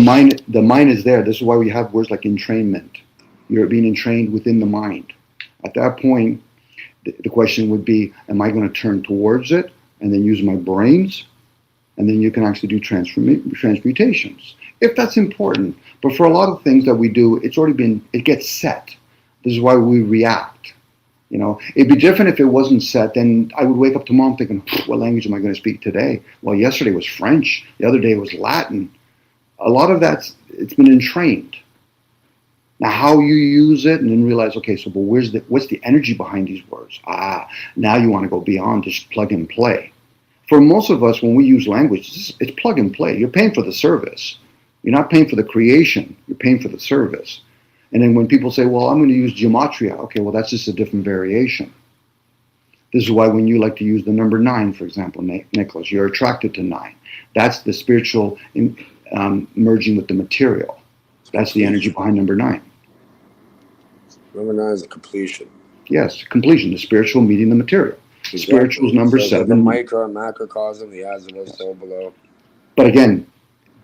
mind is there. This is why we have words like entrainment. You're being entrained within the mind. At that point, the question would be, am I going to turn towards it and then use my brains? And then you can actually do transmutations, if that's important. But for a lot of things that we do, it gets set. This is why we react. You know, it'd be different if it wasn't set. Then I would wake up tomorrow thinking, what language am I going to speak today? Well, yesterday was French. The other day was Latin. A lot of it's been entrained. Now, how you use it, and then realize, okay, so but what's the energy behind these words? Now you want to go beyond just plug and play. For most of us, when we use language, it's plug and play. You're paying for the service. You're not paying for the creation. You're paying for the service. And then when people say, well, I'm going to use gematria, okay, well, that's just a different variation. This is why when you like to use the number 9, for example, Nicholas, you're attracted to 9. That's the spiritual merging with the material. That's the energy behind number 9. Number 9 is completion. Yes, completion, the spiritual meeting the material. Exactly. Spiritual is number 7. The micro and macrocosm, the as above, so below. But again,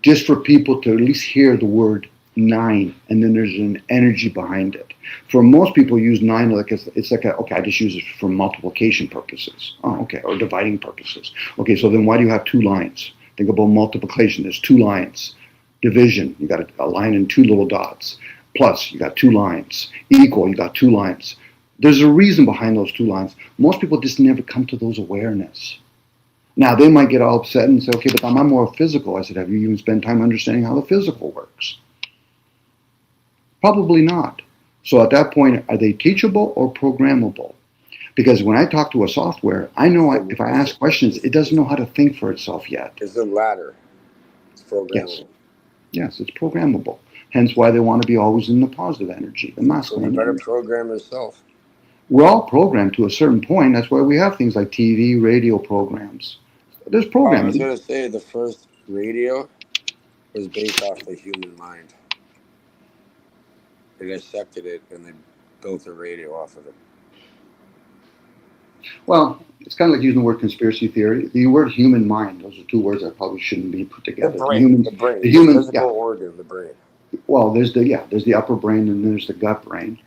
just for people to at least hear the word 9, and then there's an energy behind it. For most people, use 9 like it's like okay, I just use it for multiplication purposes. Oh, okay, or dividing purposes. Okay, so then why do you have 2 lines? Think about multiplication. There's 2 lines. Division, you got a line and 2 little dots. Plus, you got 2 lines. Equal, you got 2 lines. There's a reason behind those 2 lines. Most people just never come to those awareness. Now, they might get all upset and say, okay, but I'm more physical. I said, have you even spent time understanding how the physical works? Probably not. So at that point, are they teachable or programmable? Because when I talk to a software, I know if I ask questions, it doesn't know how to think for itself yet. It's the latter. It's programmable. Yes, it's programmable. Hence why they want to be always in the positive energy, the masculine energy. So you better program yourself. We're all programmed to a certain point. That's why we have things like TV, radio programs. There's programming. I was going to say the first radio was based off the human mind. They dissected it and they built a radio off of it. Well, it's kind of like using the word conspiracy theory. The word human mind, those are 2 words that probably shouldn't be put together. The brain. The physical organ, the brain. Well, there's the upper brain and there's the gut brain.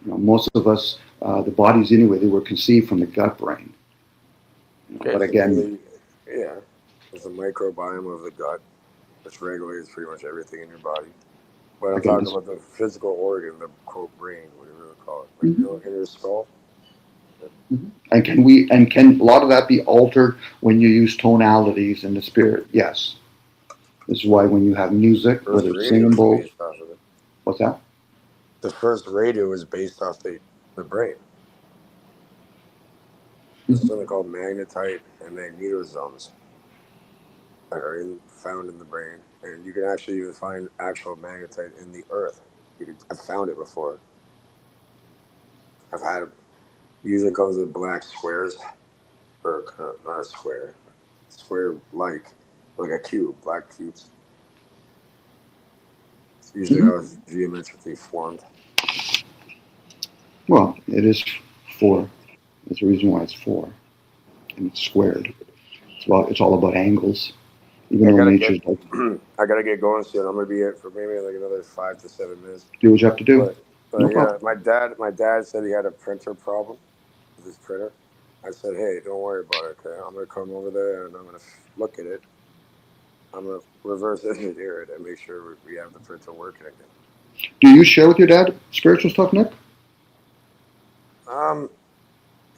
You know, most of us, the bodies anyway, they were conceived from the gut brain. Okay, but again, there's a microbiome of the gut, which regulates pretty much everything in your body. But I'm talking about the physical organ, the quote brain, whatever you call it, like your inner skull. Mm-hmm. And can a lot of that be altered when you use tonalities in the spirit? Yes. This is why when you have music, whether it's singable, what's that? The first radio is based off the brain. There's something called magnetite and magnetosomes that are found in the brain, and you can actually even find actual magnetite in the earth. I've found it before. I've had it. Usually comes with black squares, or not a square, square-like a cube, black cubes. It's usually how it's geometrically formed. Well, it is 4. There's a reason why it's 4, and it's squared. It's all about angles. Even though nature's like, I gotta get going soon. I'm gonna be here for maybe like another 5 to 7 minutes. Do what you have to do. But no problem. My dad said he had a printer problem with his printer. I said, hey, don't worry about it. Okay, I'm gonna come over there and I'm gonna look at it. I'm gonna reverse engineer it and make sure we have the printer working again. Do you share with your dad spiritual stuff, Nick?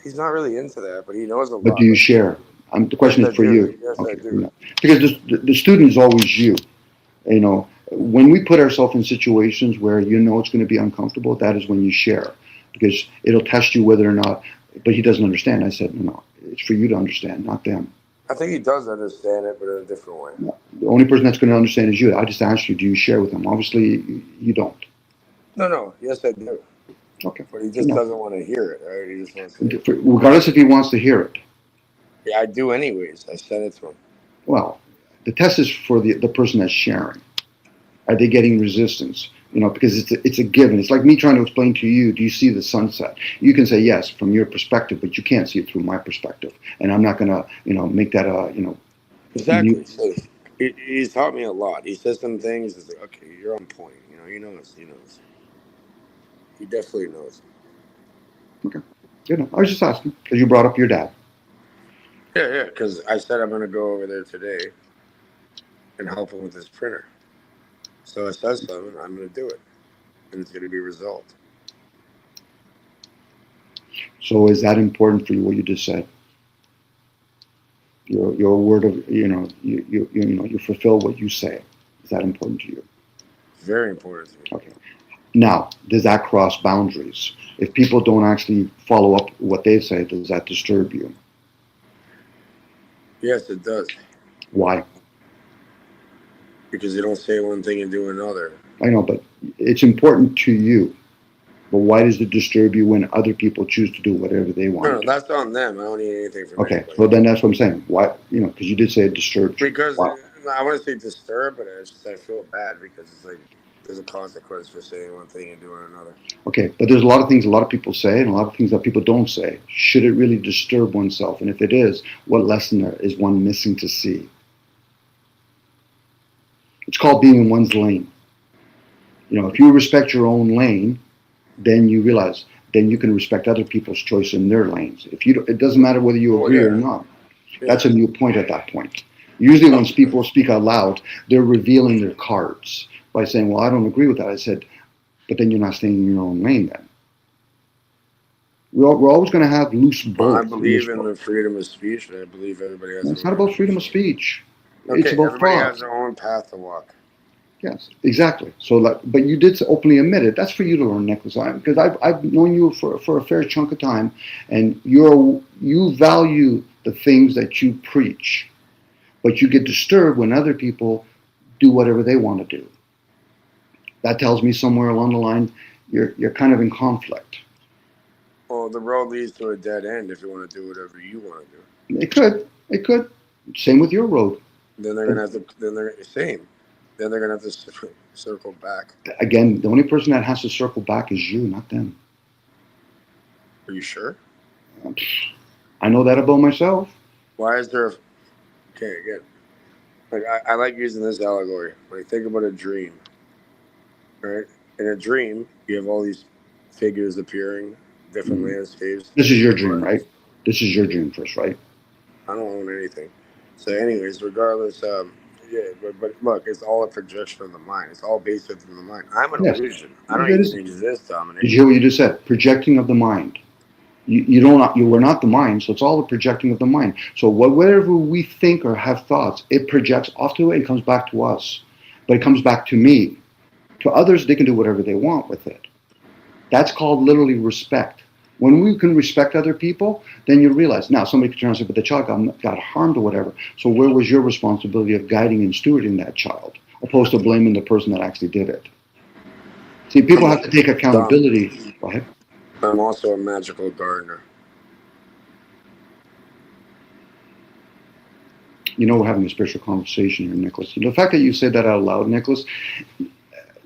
He's not really into that, but he knows a lot. But do you share? The question is for you. Yes, okay. I do. Because the student is always you. You know, when we put ourselves in situations where you know it's going to be uncomfortable, that is when you share. Because it'll test you whether or not, but he doesn't understand. I said, no, it's for you to understand, not them. I think he does understand it, but in a different way. No, the only person that's going to understand is you. I just asked you, do you share with him? Obviously, you don't. No. Yes, I do. Okay. But he just doesn't want to hear it, right? He just wants to regardless if he wants to hear it. Yeah, I do anyways. I send it to him. Well, the test is for the person that's sharing. Are they getting resistance? You know, because it's a given. It's like me trying to explain to you, do you see the sunset? You can say yes from your perspective, but you can't see it through my perspective. And I'm not going to, make that Exactly. He's taught me a lot. He says some things. It's like, okay, you're on point. He knows. He knows. He definitely knows. Okay. Good enough. I was just asking because you brought up your dad. Yeah, yeah. Because I said I'm gonna go over there today and help him with his printer. So I said something. I'm gonna do it, and it's gonna be resolved. So is that important for you? What you just said? Your word of you fulfill what you say. Is that important to you? Very important to me. Okay. Now, does that cross boundaries? If people don't actually follow up what they say, does that disturb you? Yes, it does. Why? Because you don't say one thing and do another. I know, but it's important to you. But why does it disturb you when other people choose to do whatever they want? No, that's on them. I don't need anything from Okay, anybody. so then that's what I'm saying. Why? Because you did say it disturbed you. Because Wow. I want to say disturb, but it's just I feel bad because it's like there's a consequence for saying one thing and doing another. Okay, but there's a lot of things a lot of people say and a lot of things that people don't say. Should it really disturb oneself? And if it is, what lesson is one missing to see? It's called being in one's lane. If you respect your own lane, then you realize, then you can respect other people's choice in their lanes. It doesn't matter whether you agree or not. Yeah. That's a new point at that point. Usually when people speak out loud, they're revealing their cards by saying, well, I don't agree with that. I said, but then you're not staying in your own lane then. We're always going to have loose bolts. I believe in the freedom of speech, and I believe everybody has. It's not about freedom of speech. Okay, it's about everybody thought. has their own path to walk. Yes, exactly. So, but you did openly admit it. That's for you to learn, Nicholas. Because I've known you for a fair chunk of time, and you value the things that you preach, but you get disturbed when other people do whatever they want to do. That tells me somewhere along the line you're kind of in conflict. Well, the road leads to a dead end if you want to do whatever you want to do. It could. Same with your road. Then they're gonna have to. Then they're same. Then they're gonna have to circle back. Again, the only person that has to circle back is you, not them. Are you sure? I know that about myself. Why is there? Okay, again. Like I like using this allegory. When you think about a dream, right? In a dream, you have all these figures appearing, different landscapes. This is your dream, right? This is your dream, Chris, right? I don't own anything. So, anyways, regardless, yeah, but look, it's all a projection of the mind. It's all based within the mind. I'm an illusion. I don't even exist, Dominic. Did you hear what you just said? Projecting of the mind. You were not the mind, so it's all the projecting of the mind. So whatever we think or have thoughts, it projects off to it and comes back to us. But it comes back to me. To others, they can do whatever they want with it. That's called literally respect. When we can respect other people, then you realize, now somebody could turn and say, but the child got harmed or whatever. So where was your responsibility of guiding and stewarding that child, opposed to blaming the person that actually did it? See, people have to take accountability. Go ahead. I'm also a magical gardener. We're having a spiritual conversation here, Nicholas. The fact that you said that out loud, Nicholas,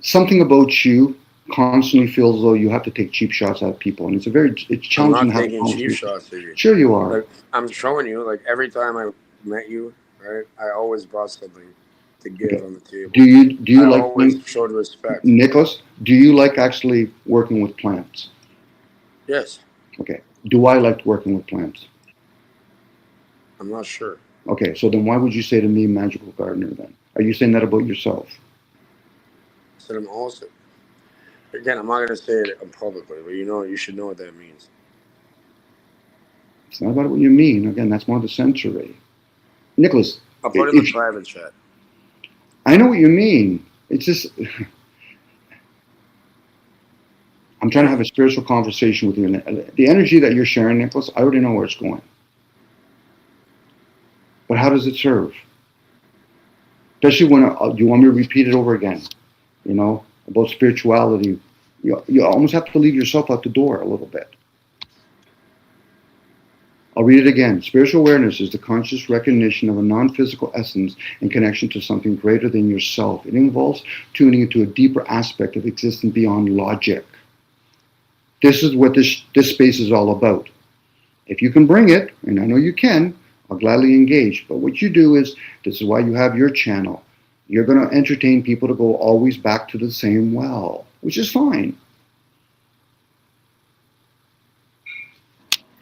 something about you constantly feels as though you have to take cheap shots at people, and it's challenging. I'm not taking cheap shots at you. Sure, you are. Like, I'm showing you. Like every time I met you, right? I always brought something to give on the table. Do you like? Always showed respect. Nicholas, do you like actually working with plants? Yes. Okay. Do I like working with plants? I'm not sure. Okay, so then why would you say to me magical gardener then? Are you saying that about yourself? I said I'm also. Again, I'm not going to say it publicly, but you should know what that means. It's not about what you mean. Again, that's more the sensory. Nicholas. I'll put it in the private chat. I know what you mean. It's just... I'm trying to have a spiritual conversation with you. The energy that you're sharing, Nicholas, I already know where it's going. But how does it serve? Especially when you want me to repeat it over again, about spirituality. You almost have to leave yourself out the door a little bit. I'll read it again. Spiritual awareness is the conscious recognition of a non-physical essence in connection to something greater than yourself. It involves tuning into a deeper aspect of existence beyond logic. This is what this space is all about. If you can bring it, and I know you can, I'll gladly engage. But what you do is, this is why you have your channel. You're going to entertain people to go always back to the same well, which is fine.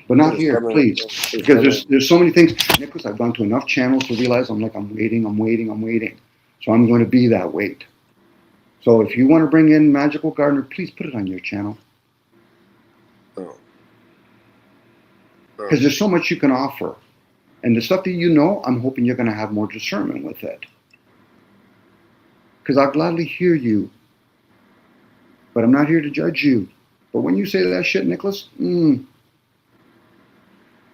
But not here, please. Because there's so many things. Nicholas, I've gone to enough channels to realize I'm waiting. So I'm going to be that wait. So if you want to bring in Magical Gardener, please put it on your channel. Because there's so much you can offer. And the stuff that you know, I'm hoping you're going to have more discernment with it. Because I'll gladly hear you. But I'm not here to judge you. But when you say that shit, Nicholas,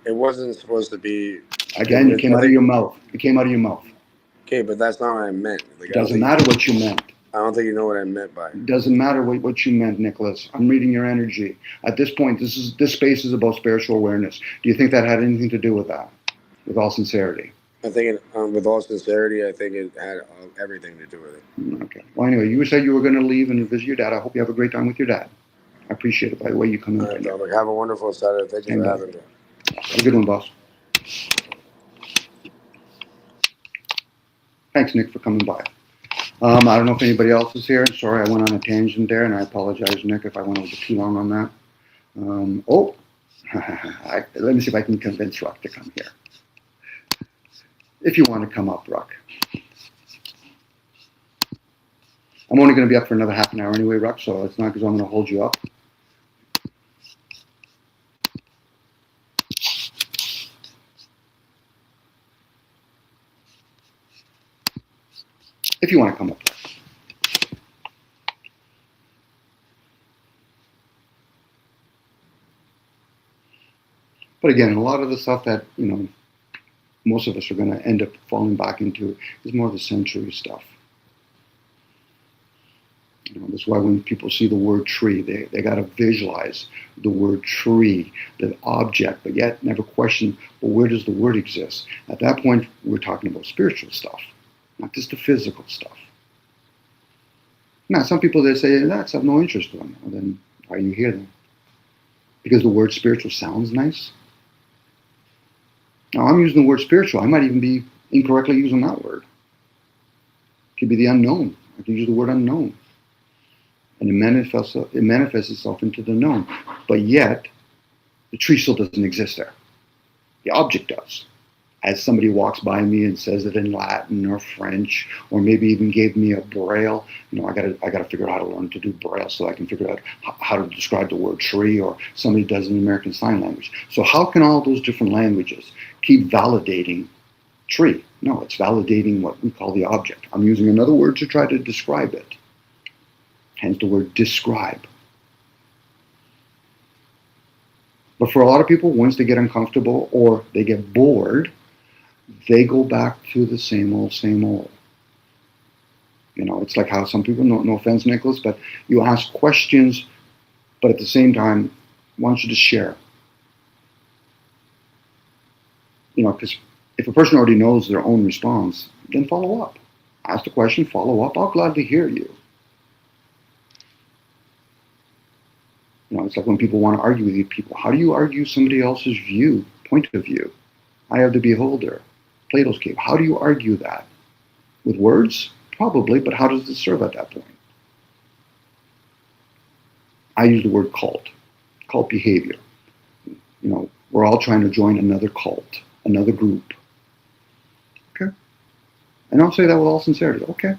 it wasn't supposed to be. Again, it came out of your mouth. It came out of your mouth. Okay, but that's not what I meant. Like, doesn't matter what you meant. I don't think you know what I meant by it. It doesn't matter what you meant, Nicholas. I'm reading your energy. At this point, this space is about spiritual awareness. Do you think that had anything to do with that? With all sincerity? I think with all sincerity, I think it had everything to do with it. Okay. Well, anyway, you said you were going to leave and visit your dad. I hope you have a great time with your dad. I appreciate it, by the way, you come in. All right, Dominic, have a wonderful Saturday. Thank you for having me. Have a good one, boss. Thanks, Nick, for coming by. I don't know if anybody else is here. Sorry, I went on a tangent there, and I apologize, Nick, if I went a little too long on that. Let me see if I can convince Ruck to come here. If you want to come up, Ruck. I'm only going to be up for another half an hour anyway, Ruck, so it's not because I'm going to hold you up. If you want to come up. But again, a lot of the stuff that, most of us are going to end up falling back into is more of the sensory stuff. That's why when people see the word tree, they got to visualize the word tree, the object, but yet never question, well, where does the word exist? At that point, we're talking about spiritual stuff, not just the physical stuff. Now, some people, they say, that's have no interest in them. Well, then why are you here then? Because the word spiritual sounds nice? Now, I'm using the word spiritual. I might even be incorrectly using that word. It could be the unknown. I could use the word unknown. And it manifests itself into the known. But yet, the tree still doesn't exist there. The object does. As somebody walks by me and says it in Latin or French, or maybe even gave me a braille, I gotta figure out how to learn to do braille so I can figure out how to describe the word tree, or somebody does in American Sign Language. So how can all those different languages keep validating tree? No, it's validating what we call the object. I'm using another word to try to describe it. Hence the word describe. But for a lot of people, once they get uncomfortable or they get bored, they go back to the same old, same old. It's like how some people, no offense, Nicholas, but you ask questions, but at the same time, why don't you just share? Because if a person already knows their own response, then follow up. Ask the question, follow up. I'll gladly hear you. It's like when people want to argue with you people. How do you argue somebody else's point of view? Eye of the beholder. Plato's cave. How do you argue that? With words? Probably, but how does it serve at that point? I use the word cult behavior. We're all trying to join another cult, another group. Okay? And I'll say that with all sincerity. Okay.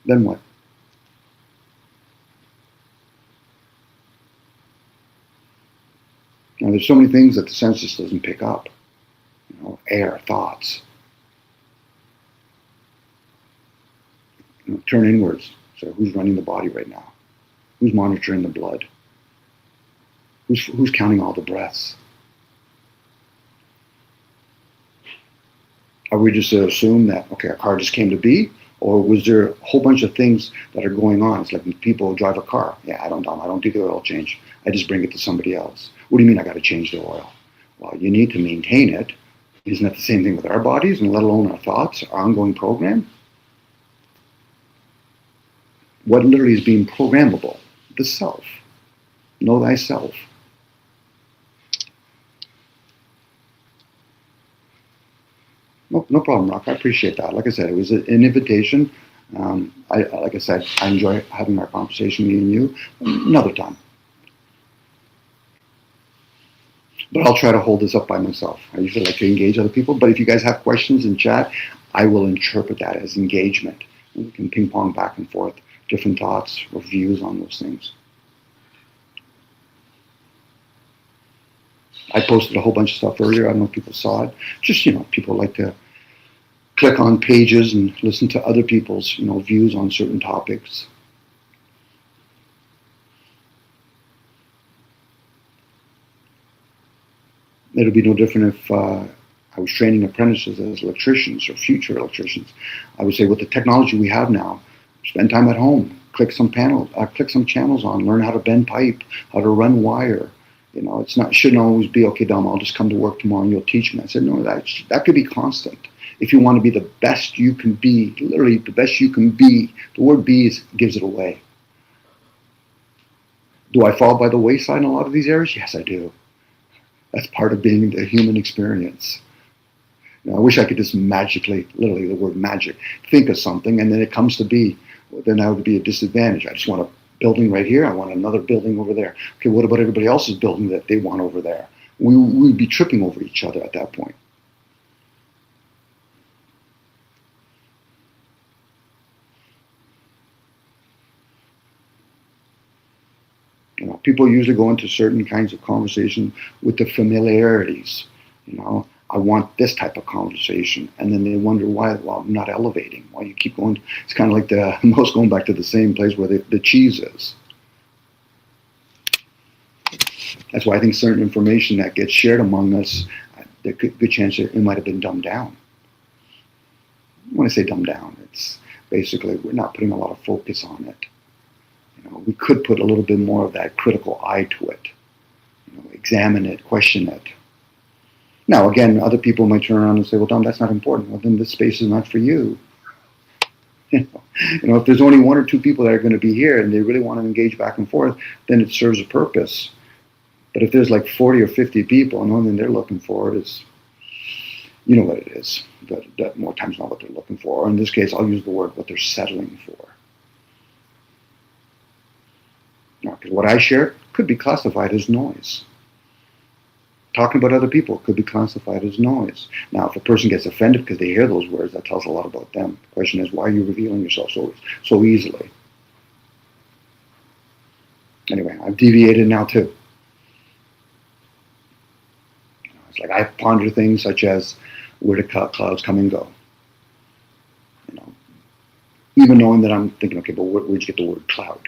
Then what? Now, there's so many things that the senses doesn't pick up. Air, thoughts. Turn inwards. So who's running the body right now? Who's monitoring the blood? Who's counting all the breaths? Are we just to assume that, okay, a car just came to be? Or was there a whole bunch of things that are going on? It's like when people drive a car. Yeah, I don't do the oil change. I just bring it to somebody else. What do you mean I got to change the oil? Well, you need to maintain it. Isn't that the same thing with our bodies, and let alone our thoughts, our ongoing program? What literally is being programmable? The self. Know thyself. No problem, Rock. I appreciate that. Like I said, it was an invitation. Like I said, I enjoy having our conversation, me and you, another time. But I'll try to hold this up by myself. I usually like to engage other people. But if you guys have questions in chat, I will interpret that as engagement. And we can ping pong back and forth different thoughts or views on those things. I posted a whole bunch of stuff earlier. I don't know if people saw it. Just, people like to click on pages and listen to other people's, views on certain topics. It'll be no different if I was training apprentices as electricians or future electricians. I would say with the technology we have now, spend time at home, click some channels on, learn how to bend pipe, how to run wire. It shouldn't always be, okay, Dom, I'll just come to work tomorrow and you'll teach me. I said, no, that could be constant. If you want to be the best you can be, literally the best you can be, the word be gives it away. Do I fall by the wayside in a lot of these areas? Yes, I do. That's part of being the human experience. I wish I could just magically, literally the word magic, think of something and then it comes to be. Well, then that would be a disadvantage. I just want a building right here. I want another building over there. Okay, what about everybody else's building that they want over there? We'd be tripping over each other at that point. People usually go into certain kinds of conversation with the familiarities. I want this type of conversation, and then they wonder why. Well, I'm not elevating. Why you keep going? It's kind of like the mouse going back to the same place where the cheese is. That's why I think certain information that gets shared among us, there's a good chance it might have been dumbed down. When I say dumbed down, it's basically we're not putting a lot of focus on it. We could put a little bit more of that critical eye to it. Examine it, question it. Now, again, other people might turn around and say, well, Dom, that's not important. Well, then this space is not for you. If there's only one or two people that are going to be here and they really want to engage back and forth, then it serves a purpose. But if there's like 40 or 50 people and the only thing they're looking for is, you know what it is, that more times not what they're looking for. Or in this case, I'll use the word what they're settling for. Now, because what I share could be classified as noise. Talking about other people could be classified as noise. Now, if a person gets offended because they hear those words, that tells a lot about them. The question is, why are you revealing yourself so easily? Anyway, I've deviated now too. It's like I ponder things such as, where do clouds come and go? Even knowing that I'm thinking, okay, but where'd you get the word cloud?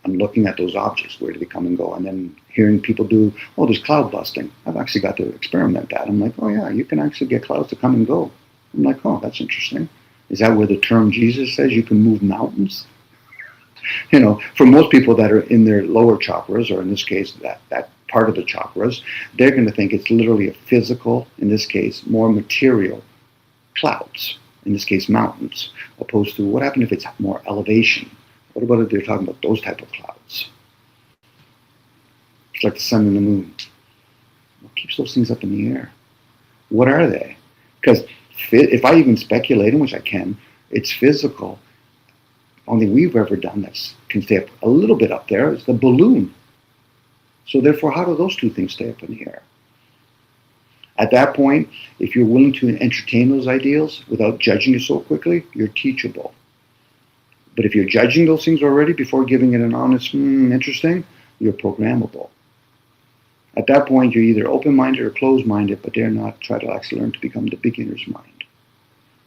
I'm looking at those objects, where do they come and go? And then hearing people do, oh, there's cloud busting. I've actually got to experiment that. I'm like, oh yeah, you can actually get clouds to come and go. I'm like, oh, that's interesting. Is that where the term Jesus says you can move mountains? For most people that are in their lower chakras, or in this case, that part of the chakras, they're going to think it's literally a physical, in this case, more material clouds, in this case, mountains, opposed to what happened if it's more elevation? What about if they're talking about those type of clouds? It's like the sun and the moon. What keeps those things up in the air? What are they? Because if I even speculate, in which I can, it's physical. The only thing we've ever done that can stay up a little bit up there is the balloon. So therefore, how do those two things stay up in the air? At that point, if you're willing to entertain those ideals without judging it so quickly, you're teachable. But if you're judging those things already before giving it an honest, interesting, you're programmable. At that point, you're either open-minded or closed-minded, but dare not try to actually learn to become the beginner's mind.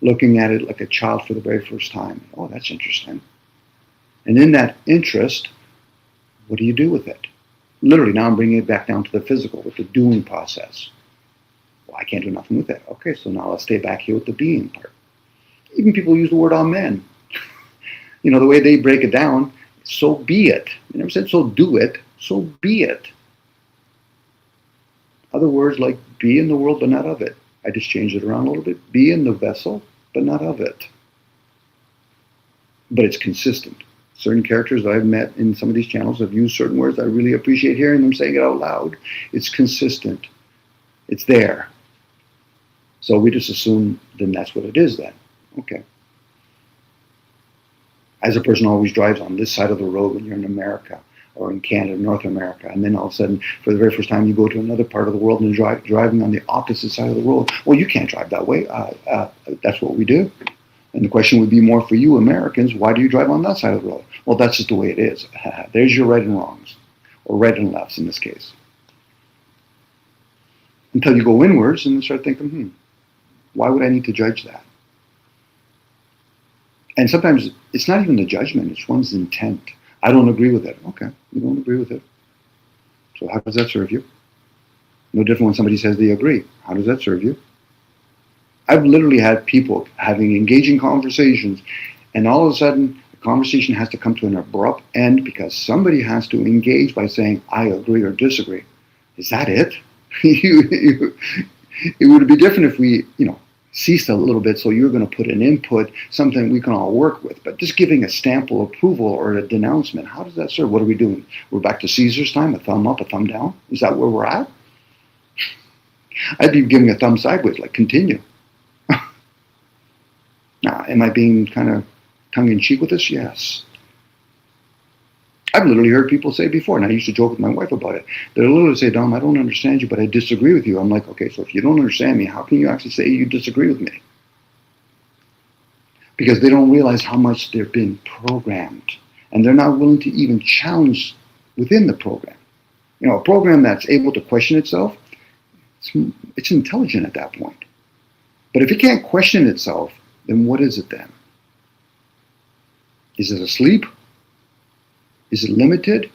Looking at it like a child for the very first time. Oh, that's interesting. And in that interest, what do you do with it? Literally, now I'm bringing it back down to the physical with the doing process. Well, I can't do nothing with that. Okay, so now let's stay back here with the being part. Even people use the word amen. The way they break it down, so be it. They never said, so do it, so be it. Other words like be in the world, but not of it. I just changed it around a little bit. Be in the vessel, but not of it. But it's consistent. Certain characters that I've met in some of these channels have used certain words. I really appreciate hearing them saying it out loud. It's consistent. It's there. So we just assume then that's what it is then. Okay. As a person always drives on this side of the road when you're in America or in Canada, North America, and then all of a sudden, for the very first time, you go to another part of the world and you're driving on the opposite side of the road. Well, you can't drive that way. That's what we do. And the question would be more for you Americans, why do you drive on that side of the road? Well, that's just the way it is. There's your right and wrongs, or right and lefts in this case. Until you go inwards and start thinking, why would I need to judge that? And sometimes it's not even the judgment, it's one's intent. I don't agree with it. Okay, you don't agree with it. So how does that serve you? No different when somebody says they agree. How does that serve you? I've literally had people having engaging conversations, and all of a sudden, the conversation has to come to an abrupt end because somebody has to engage by saying, I agree or disagree. Is that it? It would be different if we, ceased a little bit, so you're going to put an input, something we can all work with. But just giving a stamp of approval or a denouncement, how does that serve? What are we doing? We're back to Caesar's time, a thumb up, a thumb down? Is that where we're at? I'd be giving a thumb sideways, like continue. Now, am I being kind of tongue-in-cheek with this? Yes. I've literally heard people say before, and I used to joke with my wife about it. They'll literally say, Dom, I don't understand you, but I disagree with you. I'm like, okay, so if you don't understand me, how can you actually say you disagree with me? Because they don't realize how much they're being programmed, and they're not willing to even challenge within the program. A program that's able to question itself, it's intelligent at that point. But if it can't question itself, then what is it then? Is it asleep? Is it limited?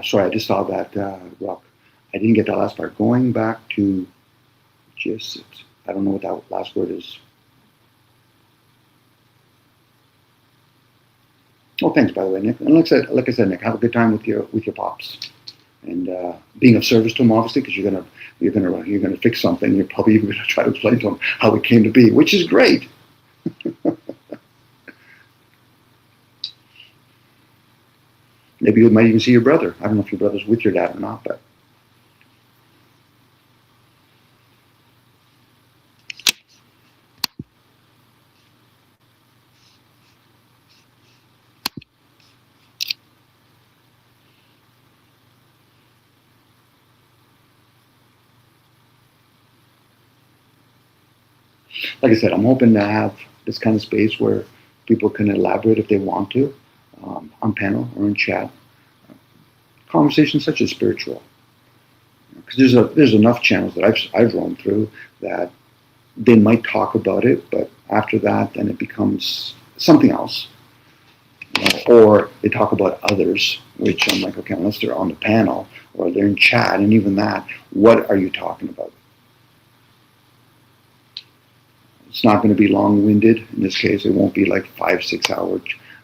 Sorry, I just saw that, Rock. I didn't get that last part. Going back to just, I don't know what that last word is. Oh, thanks, by the way, Nick. And like I said, Nick, have a good time with your pops, and being of service to them, obviously, because you're gonna fix something. You're probably even gonna try to explain to them how it came to be, which is great. Maybe you might even see your brother. I don't know if your brother's with your dad or not, but. Like I said, I'm hoping to have this kind of space where people can elaborate if they want to, on panel or in chat. Conversations such as spiritual, because there's enough channels that I've roamed through that they might talk about it, but after that, then it becomes something else, or they talk about others, which I'm like, okay, unless they're on the panel or they're in chat, and even that, what are you talking about? It's not going to be long-winded. In this case, it won't be like 5-6 hour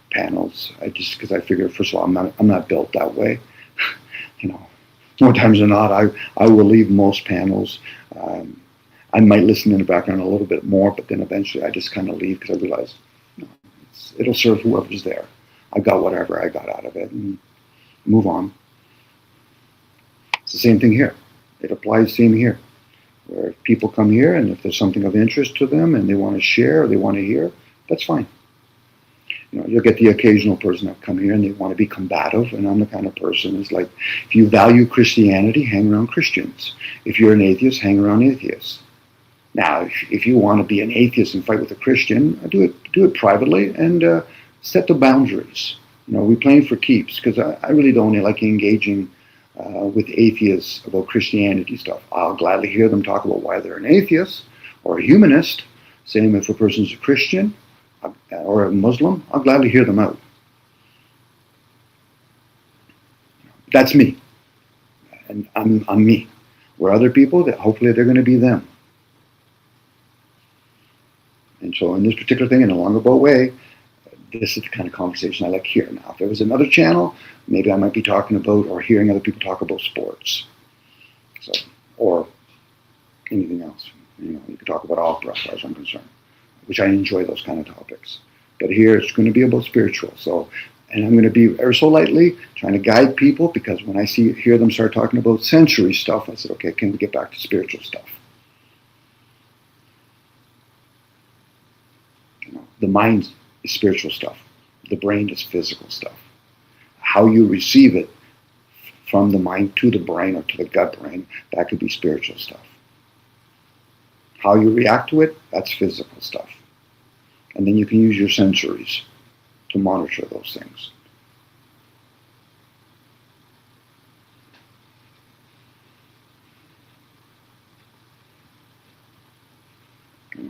panels. Because I figure, first of all, I'm not built that way. More times than not, I will leave most panels. I might listen in the background a little bit more, but then eventually I just kind of leave because I realize it'll serve whoever's there. I got whatever I got out of it and move on. It's the same thing here. It applies same here. Where people come here, and if there's something of interest to them and they want to share or they want to hear, that's fine. You'll get the occasional person that come here and they want to be combative, and I'm the kind of person who's like, if you value Christianity, hang around Christians. If you're an atheist, hang around atheists. Now, if you want to be an atheist and fight with a Christian, do it privately and set the boundaries. We're playing for keeps, because I really don't like engaging with atheists about Christianity stuff. I'll gladly hear them talk about why they're an atheist or a humanist. Same if a person's a Christian or a Muslim, I'll gladly hear them out. That's me. And I'm me. Where other people, that hopefully they're going to be them. And so in this particular thing, in a longer boat way, this is the kind of conversation I like here. Now, if there was another channel, maybe I might be talking about or hearing other people talk about sports. Or anything else. You could talk about opera as far as I'm concerned, which I enjoy those kind of topics. But here it's going to be about spiritual. So And I'm going to be ever so lightly trying to guide people, because when I hear them start talking about sensory stuff, I said, okay, can we get back to spiritual stuff? The mind is spiritual stuff. The brain is physical stuff. How you receive it from the mind to the brain or to the gut brain, that could be spiritual stuff. How you react to it, that's physical stuff. And then you can use your sensories to monitor those things.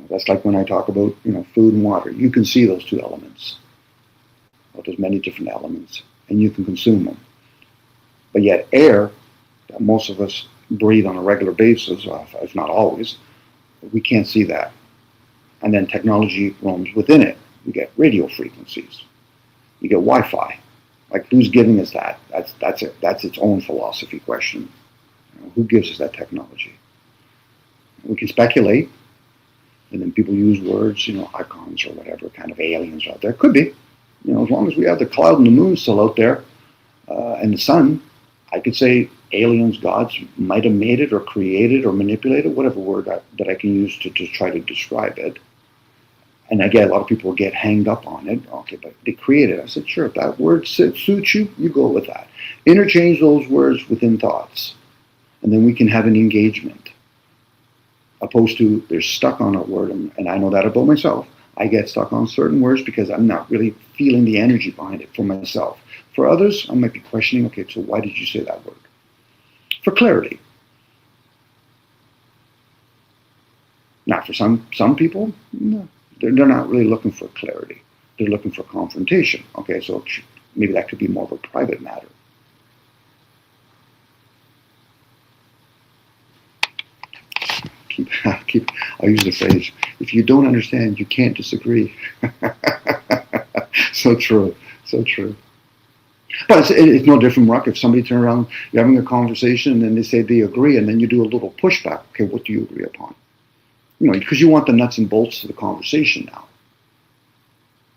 That's like when I talk about food and water. You can see those two elements. Well, there's many different elements, and you can consume them. But yet air, that most of us breathe on a regular basis, if not always, we can't see that. And then technology roams within it. You get radio frequencies. You get Wi-Fi. Like, who's giving us that? That's its own philosophy question. Who gives us that technology? We can speculate, and then people use words, icons or whatever, kind of aliens out there. Could be. As long as we have the cloud and the moon still out there, and the sun, I could say aliens, gods might have made it or created or manipulated, whatever word that I can use to try to describe it. And I get a lot of people get hanged up on it. Okay, but they created it. I said, sure, if that word suits you, you go with that. Interchange those words within thoughts, and then we can have an engagement. Opposed to they're stuck on a word, and I know that about myself. I get stuck on certain words because I'm not really feeling the energy behind it for myself. For others, I might be questioning, okay, so why did you say that word? For clarity. Now, for some people, no, they're not really looking for clarity. They're looking for confrontation. Okay, so maybe that could be more of a private matter. I'll use the phrase, if you don't understand, you can't disagree. So true, so true. But it's no different, Mark, if somebody turns around, you're having a conversation, and then they say they agree, and then you do a little pushback. Okay, what do you agree upon? Because you want the nuts and bolts to the conversation now.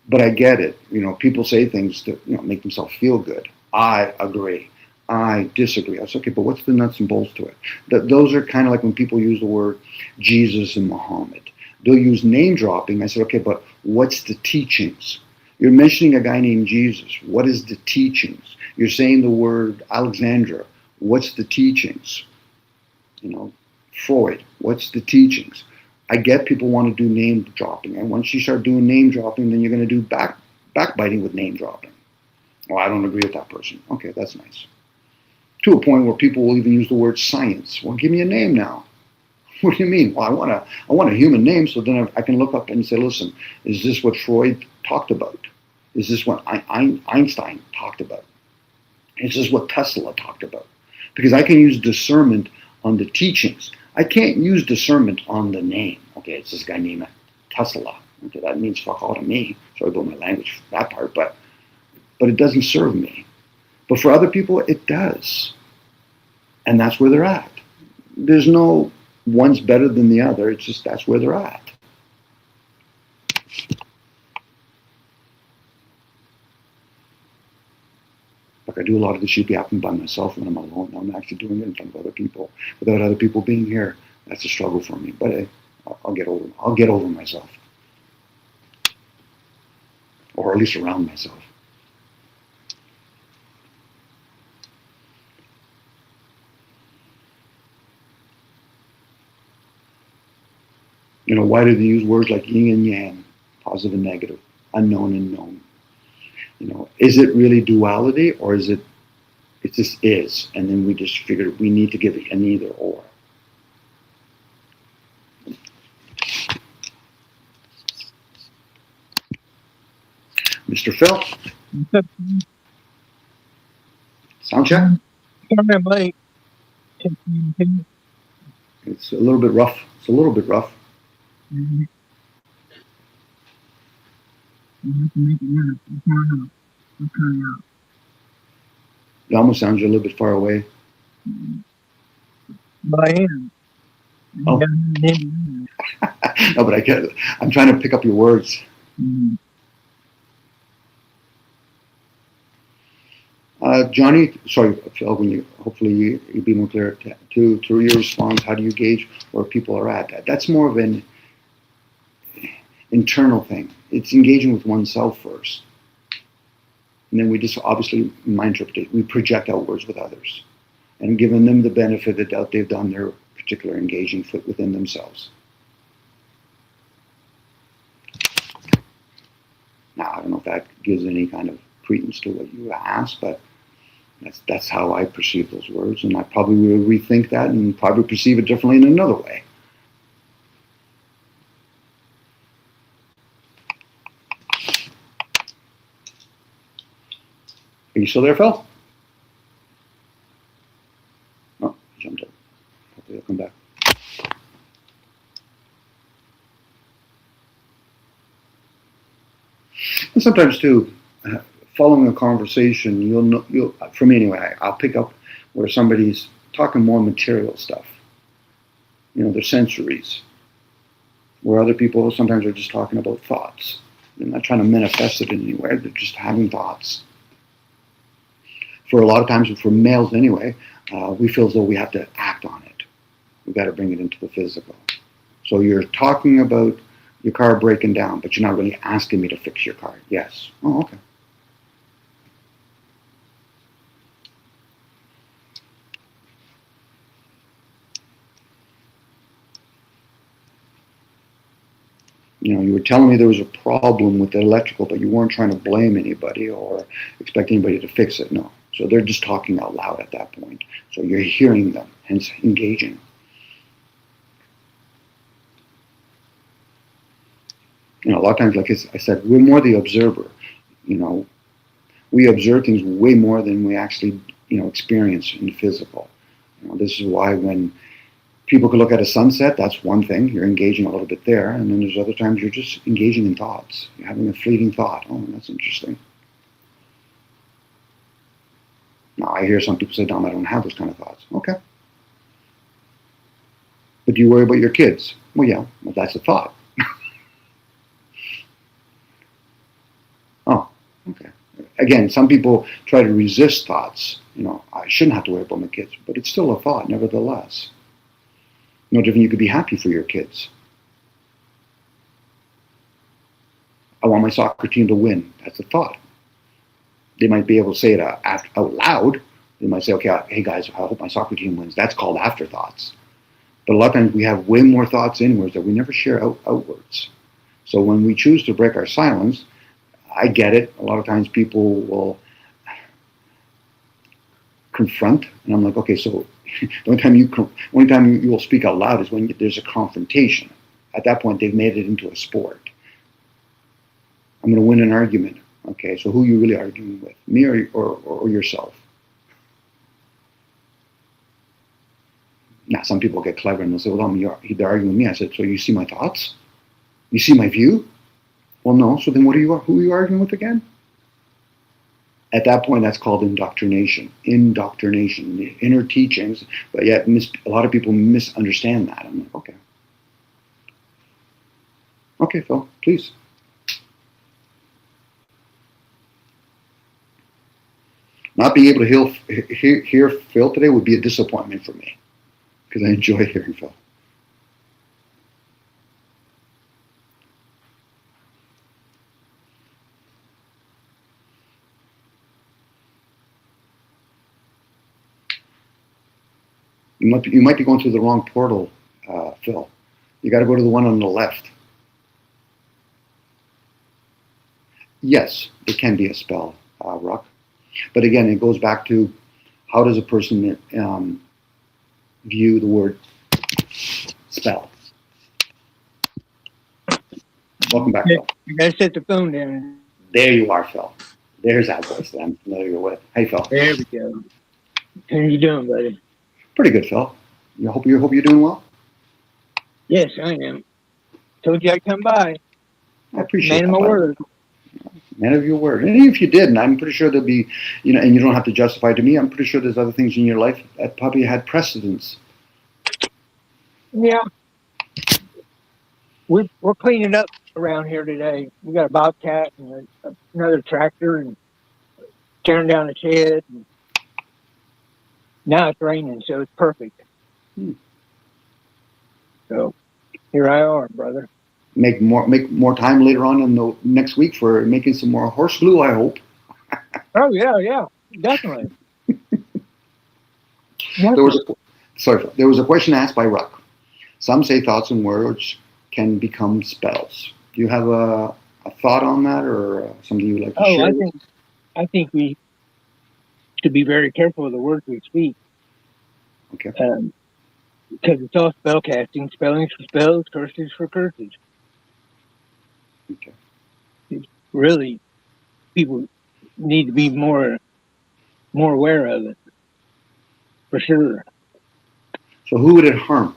But I get it. People say things to make themselves feel good. I agree. I disagree. I said, okay, but what's the nuts and bolts to it? Those are kind of like when people use the word Jesus and Muhammad. They'll use name dropping. I said, okay, but what's the teachings? You're mentioning a guy named Jesus. What is the teachings? You're saying the word Alexandra. What's the teachings? Freud. What's the teachings? I get people want to do name dropping. And once you start doing name dropping, then you're going to do backbiting with name dropping. Oh, I don't agree with that person. Okay, that's nice. To a point where people will even use the word science. Well, give me a name now. What do you mean? Well, I want a human name, so then I can look up and say, listen, is this what Freud talked about? Is this what Einstein talked about? Is this what Tesla talked about? Because I can use discernment on the teachings. I can't use discernment on the name. Okay, it's this guy named Tesla. Okay, that means fuck all to me. Sorry about my language for that part, but it doesn't serve me. But for other people, it does. And that's where they're at. There's no one's better than the other. It's just that's where they're at. Like, I do a lot of the sheep yapping by myself when I'm alone. I'm actually doing it in front of other people without other people being here. That's a struggle for me. But I'll get over myself. Or at least around myself. Why do they use words like yin and yang, positive and negative, unknown and known? Is it really duality, or is it just is? And then we just figured we need to give it an either or. Mr. Phil? Sound check? It's a little bit rough. It almost sounds you're a little bit far away. But I am. Oh. No, but I get it. I'm trying to pick up your words. Mm. Johnny, sorry, Phil, hopefully you'll be more clear through your response. How do you gauge where people are at? That's more of an internal thing. It's engaging with oneself first. And then we just, obviously, in my interpretation, we project outwards with others and giving them the benefit of the doubt they've done their particular engaging fit within themselves. Now, I don't know if that gives any kind of credence to what you asked, but that's how I perceive those words, and I probably will rethink that and probably perceive it differently in another way. Are you still there, Phil? Oh, he jumped up. Hopefully he'll come back. And sometimes too, following a conversation, you'll for me anyway, I'll pick up where somebody's talking more material stuff. You know, their sensories. Where other people sometimes are just talking about thoughts. They're not trying to manifest it anywhere. They're just having thoughts. For a lot of times, for males anyway, we feel as though we have to act on it. We've got to bring it into the physical. So you're talking about your car breaking down, but you're not really asking me to fix your car. Yes. Oh, okay. You know, you were telling me there was a problem with the electrical, but you weren't trying to blame anybody or expect anybody to fix it. No. So they're just talking out loud at that point. So you're hearing them, hence engaging. You know, a lot of times, like I said, we're more the observer. You know, we observe things way more than we actually, experience in the physical. You know, this is why when people could look at a sunset, that's one thing. You're engaging a little bit there. And then there's other times you're just engaging in thoughts. You're having a fleeting thought. Oh, that's interesting. Now, I hear some people say, Dom, I don't have those kind of thoughts. Okay. But do you worry about your kids? Well, yeah. Well, that's a thought. Oh, okay. Again, some people try to resist thoughts. You know, I shouldn't have to worry about my kids. But it's still a thought, nevertheless. No different, you could be happy for your kids. I want my soccer team to win. That's a thought. They might be able to say it out loud. They might say, okay, hey guys, I hope my soccer team wins. That's called afterthoughts. But a lot of times we have way more thoughts inwards that we never share outwards. So when we choose to break our silence, I get it. A lot of times people will confront, and I'm like, okay, so the only time you will speak out loud is when there's a confrontation. At that point, they've made it into a sport. I'm going to win an argument. Okay, so who are you really arguing with? Me or yourself? Now, some people get clever and they'll say, well, they're arguing with me. I said, so you see my thoughts? You see my view? Well, no, so then who are you arguing with again? At that point, that's called indoctrination. Indoctrination, the inner teachings, but yet a lot of people misunderstand that. I'm like, okay. Okay, Phil, please. Not being able to hear Phil today would be a disappointment for me, because I enjoy hearing Phil. You might be going through the wrong portal, Phil. You got to go to the one on the left. Yes, it can be a spell, Ruck. But again, it goes back to how does a person view the word spell? Welcome back, Phil. You gotta set the phone down. There you are, Phil. There's that voice that I'm familiar with. Hey, Phil. There we go. How you doing, buddy? Pretty good, Phil. I hope you're doing well. Yes, I am. Told you I'd come by. I appreciate Man that. of my word. Man of your word. And if you didn't, I'm pretty sure there'll be, and you don't have to justify to me, I'm pretty sure there's other things in your life that probably had precedence. Yeah. We're cleaning up around here today. We got a bobcat and another tractor, and tearing down a shed. And now it's raining, so it's perfect. Hmm. So here I are, brother. Make more time later on in the next week for making some more horse glue, I hope. Oh yeah, definitely. There was a question asked by Ruck. Some say thoughts and words can become spells. Do you have a thought on that, or something you'd like to share? I think we should be very careful of the words we speak. Okay. Because it's all spell casting, spellings for spells, curses for curses. Okay. Really, people need to be more aware of it, for sure. So who would it harm?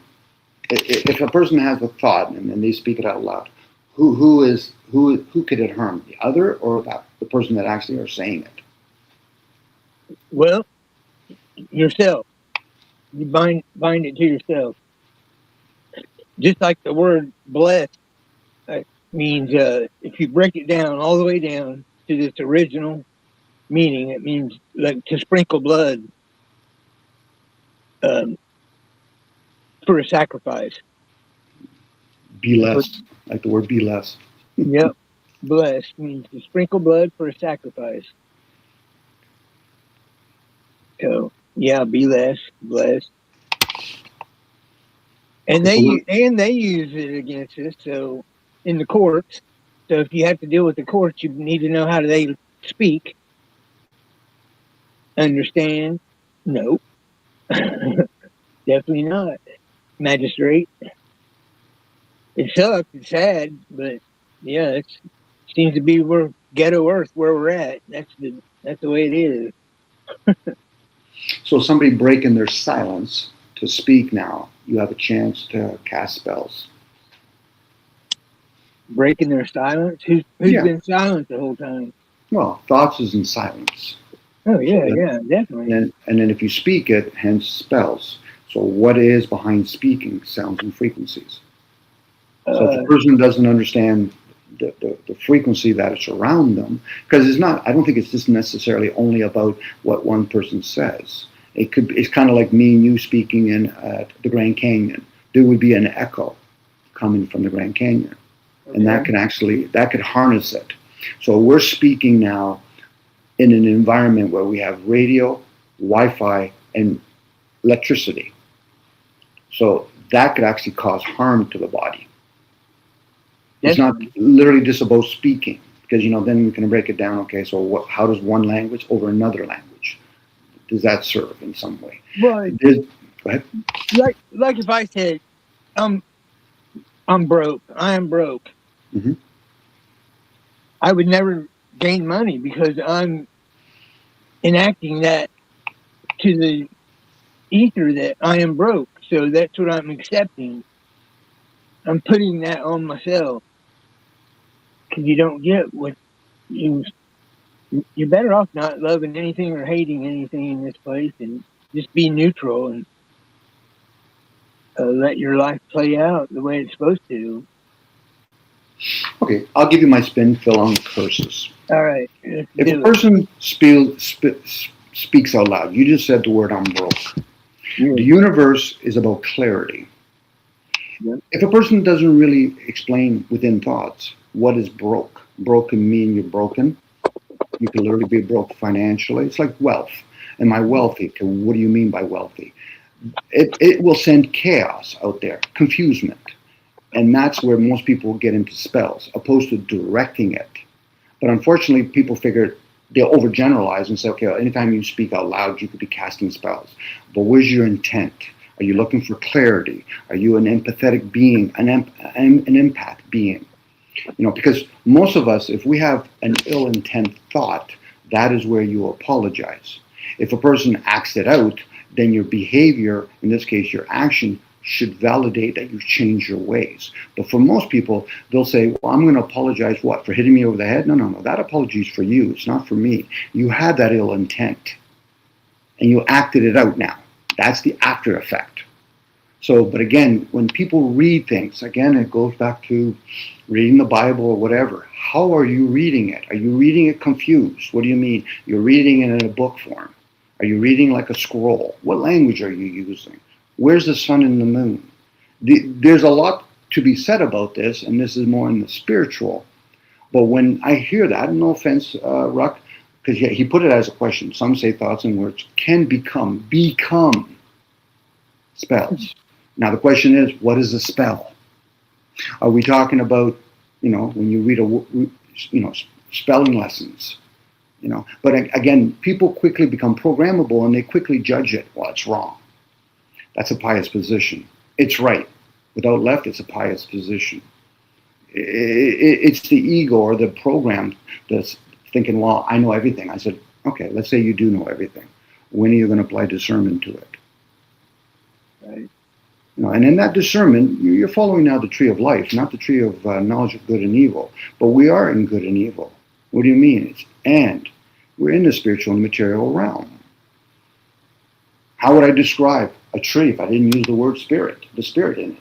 If a person has a thought and they speak it out loud, who could it harm? The other, or the person that actually are saying it? Well, yourself. You bind it to yourself. Just like the word blessed means, if you break it down all the way down to this original meaning, it means like to sprinkle blood for a sacrifice. Be less, like the word be less. Yep. Blessed means to sprinkle blood for a sacrifice. So yeah, be less blessed. And they use it against us. So in the courts, so if you have to deal with the courts, you need to know how do they speak. Understand? No, definitely not. Magistrate. It sucks. It's sad, but yeah, it seems to be where ghetto earth where we're at. That's the way it is. So somebody breaking their silence to speak now, you have a chance to cast spells. Breaking their silence? Who's been silent the whole time? Well, thoughts is in silence. Oh yeah, definitely. And then if you speak it, hence spells. So what is behind speaking? Sounds and frequencies. So if a person doesn't understand the frequency that is around them, because I don't think it's just necessarily only about what one person says. It's kind of like me and you speaking in the Grand Canyon. There would be an echo coming from the Grand Canyon. Okay. And that could harness it. So we're speaking now in an environment where we have radio, Wi-Fi, and electricity. So that could actually cause harm to the body. It's not literally just about speaking, because then we can break it down. Okay, so how does one language over another language? Does that serve in some way? Well, go ahead. Like if I said, I'm broke. I am broke. Mm-hmm. I would never gain money because I'm enacting that to the ether that I am broke. So that's what I'm accepting. I'm putting that on myself. Because you don't get what you're better off not loving anything or hating anything in this place, and just be neutral and let your life play out the way it's supposed to. Okay, I'll give you my spin, Phil, on curses. All right. If a person speaks out loud, you just said the word "I'm broke." Yeah. The universe is about clarity. Yeah. If a person doesn't really explain within thoughts what is broke, broken mean you're broken. You can literally be broke financially. It's like wealth. Am I wealthy? What do you mean by wealthy? It will send chaos out there, confusement. And that's where most people get into spells, opposed to directing it. But unfortunately, people figure they'll overgeneralize and say, okay, anytime you speak out loud, you could be casting spells. But where's your intent? Are you looking for clarity? Are you an empathetic being, an empath being? Because most of us, if we have an ill intent thought, that is where you apologize. If a person acts it out, then your behavior, in this case your action, should validate that you've changed your ways. But for most people, they'll say, well, I'm going to apologize, what, for hitting me over the head? No. That apology is for you. It's not for me. You had that ill intent, and you acted it out now. That's the after effect. So, but again, when people read things, again, it goes back to reading the Bible or whatever. How are you reading it? Are you reading it confused? What do you mean? You're reading it in a book form. Are you reading like a scroll? What language are you using? Where's the sun and the moon? There's a lot to be said about this, and this is more in the spiritual. But when I hear that, no offense, Ruck, because he put it as a question. Some say thoughts and words can become spells. Now the question is, what is a spell? Are we talking about, when you read spelling lessons? But again, people quickly become programmable and they quickly judge it. Well, it's wrong. That's a pious position. It's right. Without left, it's a pious position. It's the ego or the program that's thinking, well, I know everything. I said, okay, let's say you do know everything. When are you going to apply discernment to it? Right. And in that discernment, you're following now the tree of life, not the tree of knowledge of good and evil. But we are in good and evil. What do you mean? And we're in the spiritual and material realm. How would I describe a tree if I didn't use the word spirit, the spirit in it?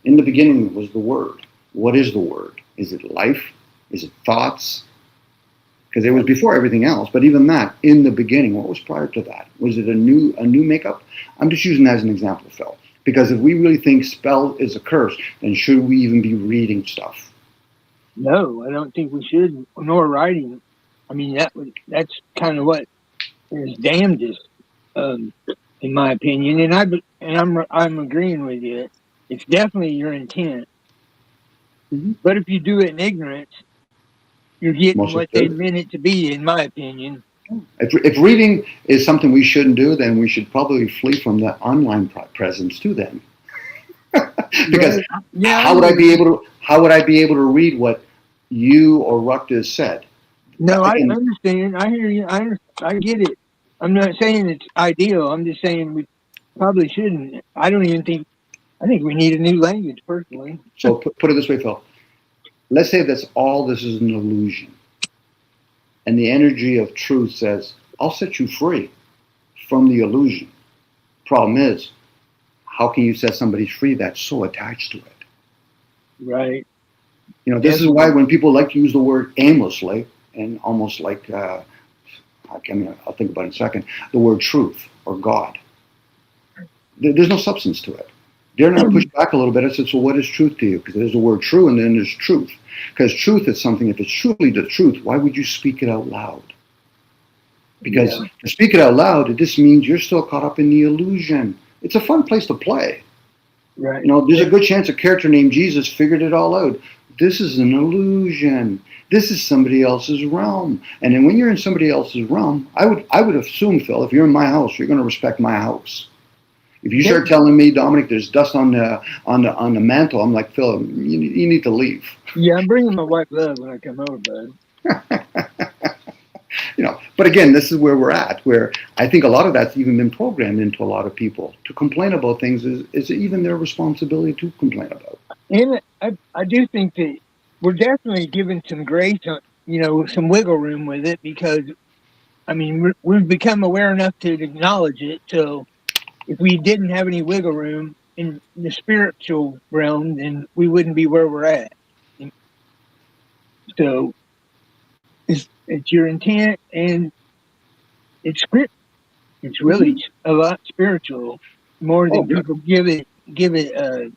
In the beginning was the word. What is the word? Is it life? Is it thoughts? Because it was before everything else. But even that, in the beginning, what was prior to that? Was it a new makeup? I'm just using that as an example, Phil. Because if we really think spell is a curse, then should we even be reading stuff? No, I don't think we should, nor writing. I mean, that's kind of what is damnedest, in my opinion. And I'm agreeing with you. It's definitely your intent. Mm-hmm. But if you do it in ignorance, you're getting what they meant it to be, in my opinion. If reading is something we shouldn't do, then we should probably flee from the online presence too. Then, because how would I be able to read what you or Rukta said? No, I understand. I hear you. I get it. I'm not saying it's ideal. I'm just saying we probably shouldn't. I think we need a new language, personally. So put it this way, Phil. Let's say this is an illusion. And the energy of truth says, I'll set you free from the illusion. Problem is, how can you set somebody free that's so attached to it? Right. This is why when people like to use the word aimlessly, and almost like, I'll think about it in a second, the word truth or God, there's no substance to it. They're not pushed back a little bit. I said, so what is truth to you? Because there's the word true and then there's truth. Because truth is something, if it's truly the truth, why would you speak it out loud? Because to speak it out loud, it just means you're still caught up in the illusion. It's a fun place to play. Right. There's a good chance a character named Jesus figured it all out. This is an illusion. This is somebody else's realm. And then when you're in somebody else's realm, I would assume, Phil, if you're in my house, you're going to respect my house. If you start telling me, Dominic, there's dust on the mantle, I'm like, Phil, you need to leave. Yeah, I'm bringing my white glove when I come over, bud. But again, this is where we're at, where I think a lot of that's even been programmed into a lot of people. To complain about things is even their responsibility to complain about. And I do think that we're definitely given some grace, some wiggle room with it, because, I mean, we've become aware enough to acknowledge it. So if we didn't have any wiggle room in the spiritual realm, then we wouldn't be where we're at. So it's your intent, and it's script. It's really a lot spiritual, more than people give it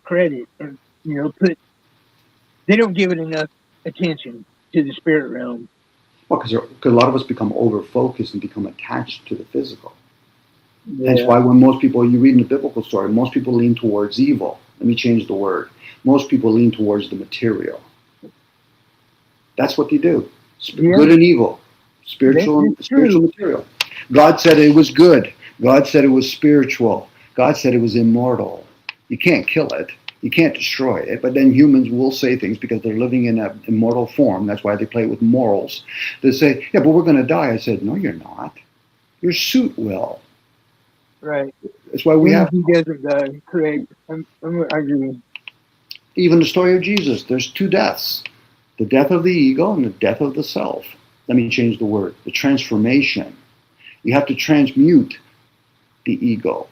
credit, or they don't give it enough attention to the spirit realm. Well, because a lot of us become over-focused and become attached to the physical. Yeah. That's why when you read in the biblical story, most people lean towards evil. Let me change the word. Most people lean towards the material. That's what they do. Good and evil. Spiritual material. God said it was good. God said it was spiritual. God said it was immortal. You can't kill it. You can't destroy it. But then humans will say things because they're living in an immortal form. That's why they play with morals. They say, yeah, but we're going to die. I said, no, you're not. Your suit will. Right. That's why we have... He doesn't die. Correct. I agree. Even the story of Jesus, there's two deaths. The death of the ego and the death of the self. Let me change the word. The transformation. You have to transmute the ego.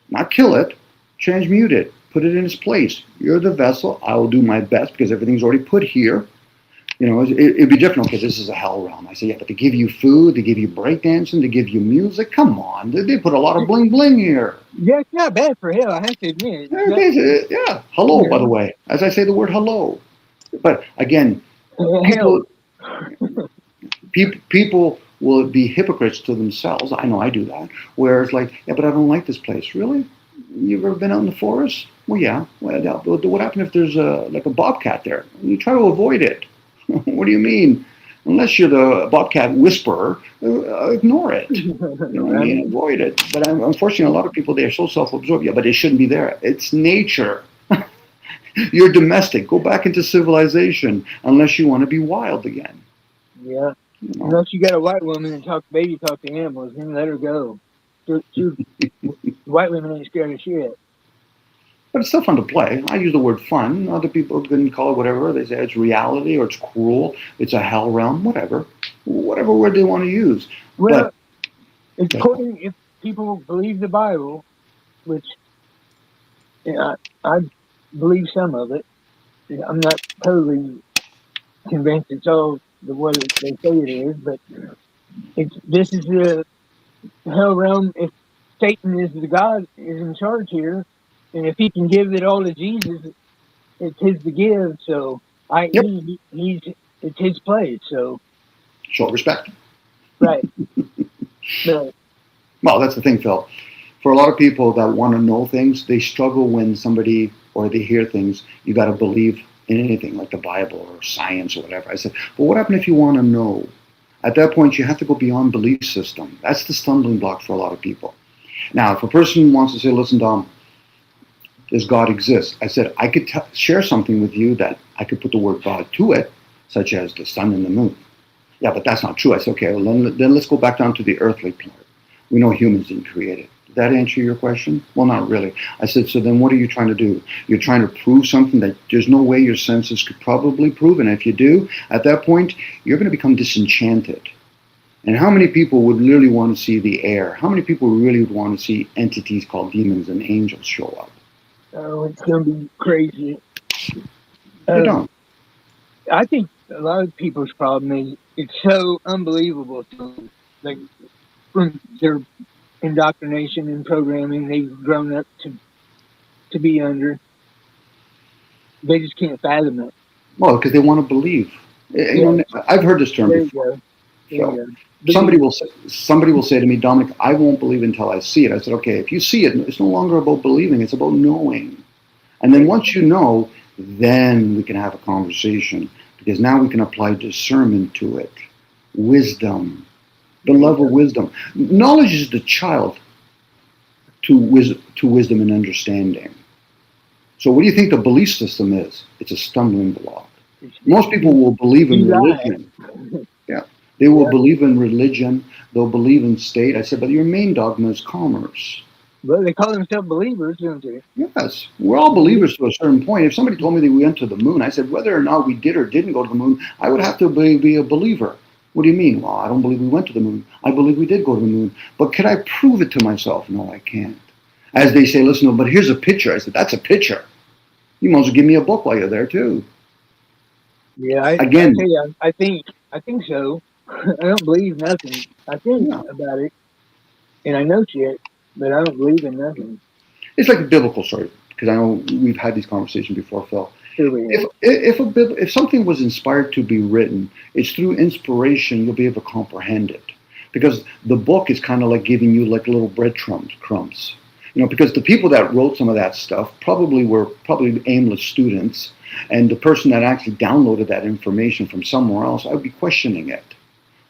Not kill it. transmute it, put it in its place. You're the vessel. I will do my best because everything's already put here. It'd be different. Okay, this is a hell realm. I say, yeah, but they give you food, they give you breakdancing, they give you music. Come on, they put a lot of bling bling here. Yeah, it's not bad for hell, I have to admit. Yeah, hello, by the way. As I say the word hello. But again, Hell. people will be hypocrites to themselves. I know I do that. Where it's like, yeah, but I don't like this place. Really? You've ever been out in the forest? Well, yeah. Well, what happens if there's a bobcat there? You try to avoid it. What do you mean? Unless you're the bobcat whisperer, ignore it. You know what I mean? Avoid it. But unfortunately, a lot of people, they're so self-absorbed. Yeah, but it shouldn't be there. It's nature. You're domestic. Go back into civilization unless you want to be wild again. Yeah. Unless you got a white woman and talk to animals, then let her go. White women ain't scared of shit. But it's still fun to play. I use the word fun. Other people can call it whatever. They say it's reality or it's cruel. It's a hell realm, whatever. Whatever word they want to use. Well, according, if people believe the Bible, which I believe some of it, I'm not totally convinced it's all the way they say it is, but this is the hell realm. If Satan is the God is in charge here, and if he can give it all to Jesus, it's his to give. So it's his place. So show respect. Right. Right. Well, that's the thing, Phil. For a lot of people that want to know things, they struggle when somebody or they hear things. You got to believe in anything like the Bible or science or whatever. I said, but what happens if you want to know? At that point, you have to go beyond belief system. That's the stumbling block for a lot of people. Now, if a person wants to say, listen, Dom, does God exist? I said, I could share something with you that I could put the word God to it, such as the sun and the moon. Yeah, but that's not true. I said, okay, well, then let's go back down to the earthly part. We know humans didn't create it. Did that answer your question? Well, not really. I said, so then what are you trying to do? You're trying to prove something that there's no way your senses could probably prove. And if you do, at that point, you're going to become disenchanted. And how many people would really want to see the air? How many people really would want to see entities called demons and angels show up? Oh, it's going to be crazy. They don't. I think a lot of people's problem is it's so unbelievable to them. Like, from their indoctrination and programming they've grown up to be under. They just can't fathom it. Well, because they want to believe. You know, I've heard this term before. Somebody will say to me, Dominic, I won't believe until I see it. I said, okay, if you see it, it's no longer about believing, it's about knowing. And then once you know, then we can have a conversation, because now we can apply discernment to it, wisdom, the love of wisdom. Knowledge is the child to wisdom and understanding. So what do you think the belief system is? It's a stumbling block. Most people will believe in religion. Yeah. They will believe in religion. They'll believe in state. I said, but your main dogma is commerce. Well, they call themselves believers, don't they? Yes. We're all believers to a certain point. If somebody told me that we went to the moon, I said, whether or not we did or didn't go to the moon, I would have to be a believer. What do you mean? Well, I don't believe we went to the moon. I believe we did go to the moon. But can I prove it to myself? No, I can't. As they say, listen, but here's a picture. I said, that's a picture. You might as well give me a book while you're there, too. Yeah, I think so. I don't believe nothing. I think about it, and I know shit, but I don't believe in nothing. It's like a biblical story, because I know we've had these conversations before, Phil. Sure we have. If something was inspired to be written, it's through inspiration you'll be able to comprehend it. Because the book is kind of like giving you like little breadcrumbs. You know, because the people that wrote some of that stuff were aimless students, and the person that actually downloaded that information from somewhere else, I would be questioning it.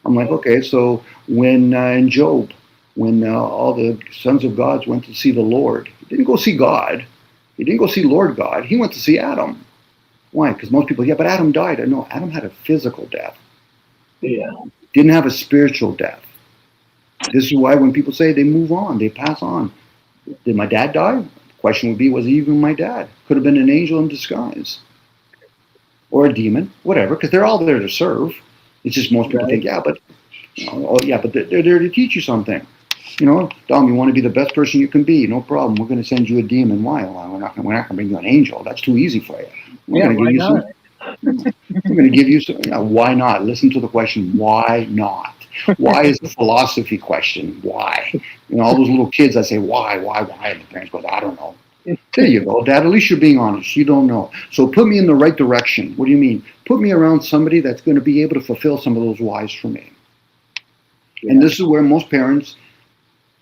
I'm like, okay, so when in Job, when all the sons of God went to see the Lord, he didn't go see God. He didn't go see Lord God. He went to see Adam. Why? Because most people, but Adam died. No, Adam had a physical death. Yeah. Didn't have a spiritual death. This is why when people say they move on, they pass on. Did my dad die? The question would be, was he even my dad? Could have been an angel in disguise. Or a demon, whatever, because they're all there to serve. It's just most people think, but they're there to teach you something. You know, Dom, you want to be the best person you can be? No problem. We're going to send you a demon. Why? Well, we're not going to bring you an angel. That's too easy for you. We're going to give you not? we're going to give you some. You know, why not? Listen to the question. Why not? Why is the philosophy question? Why? You know, all those little kids that say why, and the parents go, I don't know. There you go, Dad. At least you're being honest. You don't know. So put me in the right direction. What do you mean? Put me around somebody that's going to be able to fulfill some of those whys for me. Yeah. And this is where most parents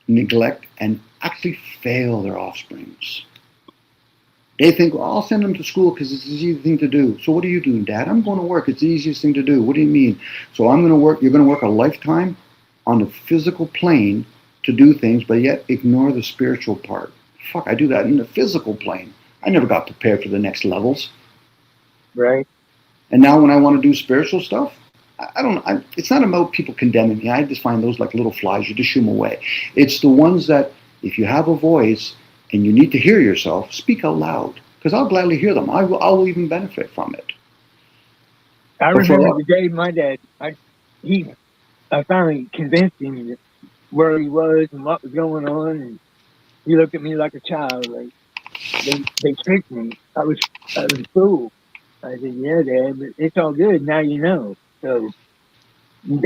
neglect and actually fail their offsprings. They think, well, I'll send them to school because it's the easiest thing to do. So what are you doing, Dad? I'm going to work. It's the easiest thing to do. What do you mean? So I'm going to work. You're going to work a lifetime on the physical plane to do things, but yet ignore the spiritual part. Fuck, I do that in the physical plane. I never got prepared for the next levels. Right. And now when I want to do spiritual stuff, it's not about people condemning me. I just find those like little flies. You just shoo them away. It's the ones that if you have a voice and you need to hear yourself, speak out loud. Because I'll gladly hear them. I will even benefit from it. I remember the day my dad, I finally convinced him where he was and what was going on, and he looked at me like a child. Like they tricked me. I was fooled. I said, "Yeah, Dad, but it's all good. Now you know." So,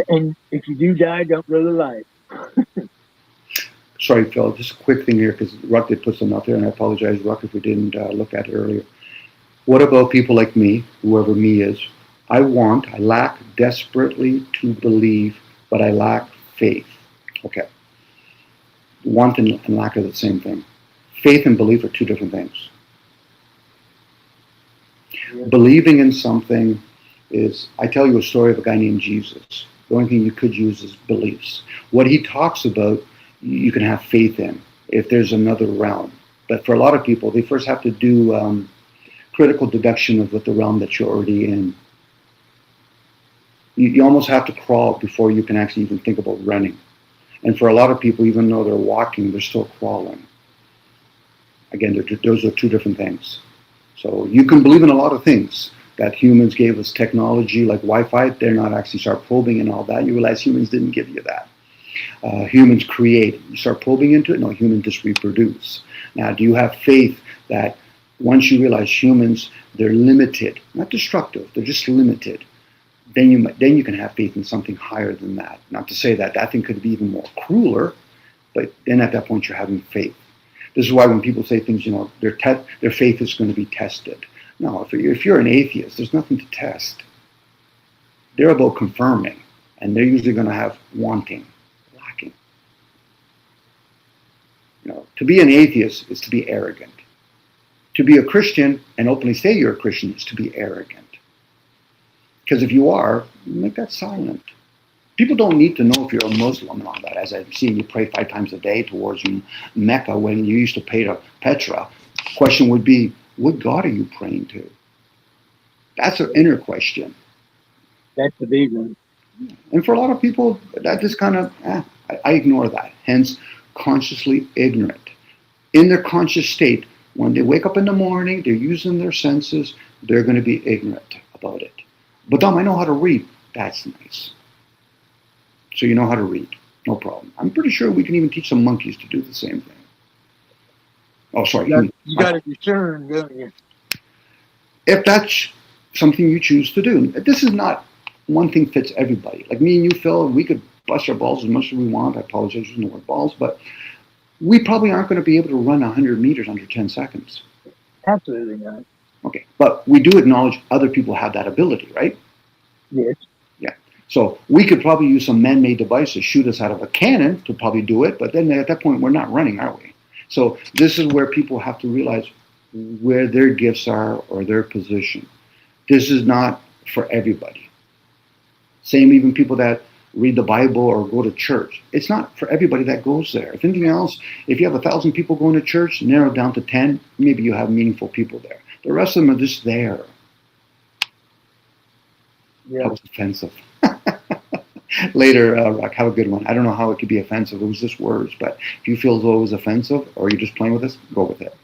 and if you do die, don't go to life. Sorry, Phil, just a quick thing here, because Ruck did put some out there, and I apologize, Ruck, if we didn't look at it earlier. What about people like me, whoever me is? I lack desperately to believe, but I lack faith. Okay. Want and lack are the same thing. Faith and belief are two different things. Yeah. Believing in something is, I tell you a story of a guy named Jesus. The only thing you could use is beliefs. What he talks about, you can have faith in if there's another realm. But for a lot of people, they first have to do critical deduction of what the realm that you're already in. You almost have to crawl before you can actually even think about running. And for a lot of people, even though they're walking, they're still crawling. Again, those are two different things. So you can believe in a lot of things that humans gave us technology like Wi-Fi. They're not actually start probing and all that. You realize humans didn't give you that. Humans create. You start probing into it. No, humans just reproduce. Now, do you have faith that once you realize humans, they're limited, not destructive, they're just limited, then you can have faith in something higher than that. Not to say that thing could be even more crueler, but then at that point you're having faith. This is why when people say things, their faith is going to be tested. No, if you're an atheist, there's nothing to test. They're about confirming, and they're usually going to have wanting, lacking. To be an atheist is to be arrogant. To be a Christian and openly say you're a Christian is to be arrogant. Because if you are, make that silent. People don't need to know if you're a Muslim and all that. As I've seen you pray 5 times a day towards Mecca when you used to pay to Petra. Question would be, what God are you praying to? That's an inner question. That's the big one. And for a lot of people, that just kind of, I ignore that. Hence, consciously ignorant. In their conscious state, when they wake up in the morning, they're using their senses, they're going to be ignorant about it. But Dom, I know how to read. That's nice. So you know how to read. No problem. I'm pretty sure we can even teach some monkeys to do the same thing. Oh, sorry. You got to discern, don't you? If that's something you choose to do. This is not one thing fits everybody. Like me and you, Phil, we could bust our balls as much as we want. I apologize using the word balls, but we probably aren't going to be able to run 100 meters under 10 seconds. Absolutely not. Okay, but we do acknowledge other people have that ability, right? Yes. Yeah. So we could probably use some man-made devices, shoot us out of a cannon to probably do it, but then at that point, we're not running, are we? So this is where people have to realize where their gifts are or their position. This is not for everybody. Same even people that read the Bible or go to church. It's not for everybody that goes there. If anything else, if you have 1,000 people going to church, narrow it down to 10, maybe you have meaningful people there. The rest of them are just there. Yeah. That was offensive. Later, Rock, have a good one. I don't know how it could be offensive. It was just words, but if you feel as though it was offensive or you're just playing with us, go with it.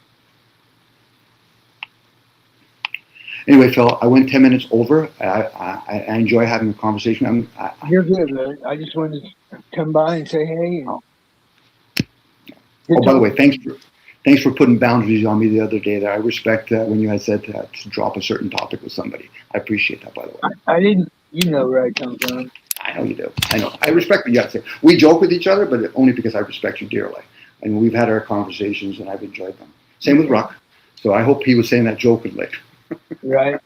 Anyway, Phil, I went 10 minutes over. I enjoy having a conversation. You're good, man. I just wanted to come by and say hey. Oh, by the way, thanks for putting boundaries on me the other day. There, I respect when you had said to drop a certain topic with somebody. I appreciate that, by the way. I didn't, you know where I come from. I know you do. I know. I respect what you have to say. We joke with each other, but only because I respect you dearly. And we've had our conversations, and I've enjoyed them. Same with Ruck. So I hope he was saying that jokingly. Right.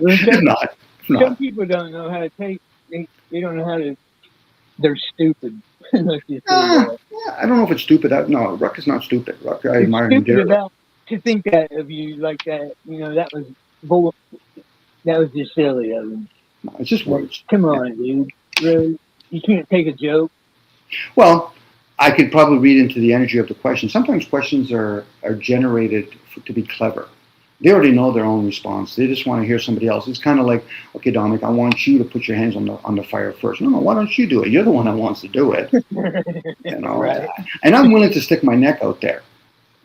If not, Some people don't know how to take. They don't know how to. They're stupid. Let's just say that. Yeah, I don't know if it's stupid. No, Ruck is not stupid. Ruck, I admire him It's stupid dearly. about to think that of you like that. You know, that was bull. That was just silly of him. No, it's just words. Come on, dude. Really, you can't take a joke. Well, I could probably read into the energy of the question. Sometimes questions are generated to be clever. They already know their own response. They just want to hear somebody else. It's kind of like, okay, Dominic, I want you to put your hands on the fire first. No, why don't you do it? You're the one that wants to do it. You know, Right. and I'm willing to stick my neck out there.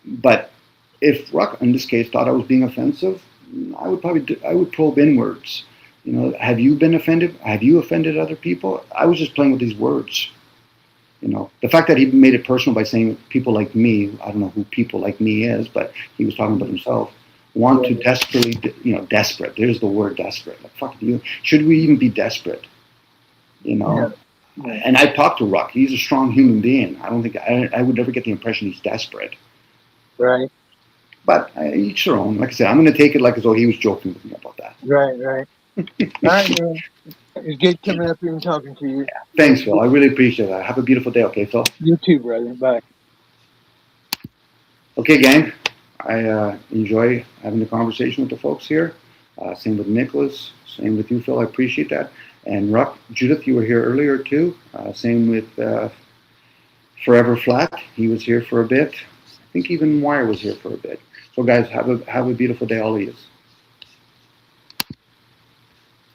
But if Ruck, in this case, thought I was being offensive, I would probe inwards. You know, have you been offended? Have you offended other people? I was just playing with these words. You know, the fact that he made it personal by saying people like me, I don't know who people like me is, but he was talking about himself, want to desperately, desperate. There's the word desperate. Like, fuck you. Should we even be desperate? You know? Yeah. And I've talked to Ruck. He's a strong human being. I don't think I would never get the impression he's desperate. Right. But each their own. Like I said, I'm going to take it like as though he was joking with me about that. Right. All right, man. It's good coming up here and talking to you. Thanks, Phil. I really appreciate that. Have a beautiful day, okay, Phil? You too, brother. Bye. Okay, gang. I enjoy having the conversation with the folks here. Same with Nicholas. Same with you, Phil. I appreciate that. And Ruck, Judith, you were here earlier too. Same with Forever Flat. He was here for a bit. I think even Wire was here for a bit. So, guys, have a beautiful day, all of you.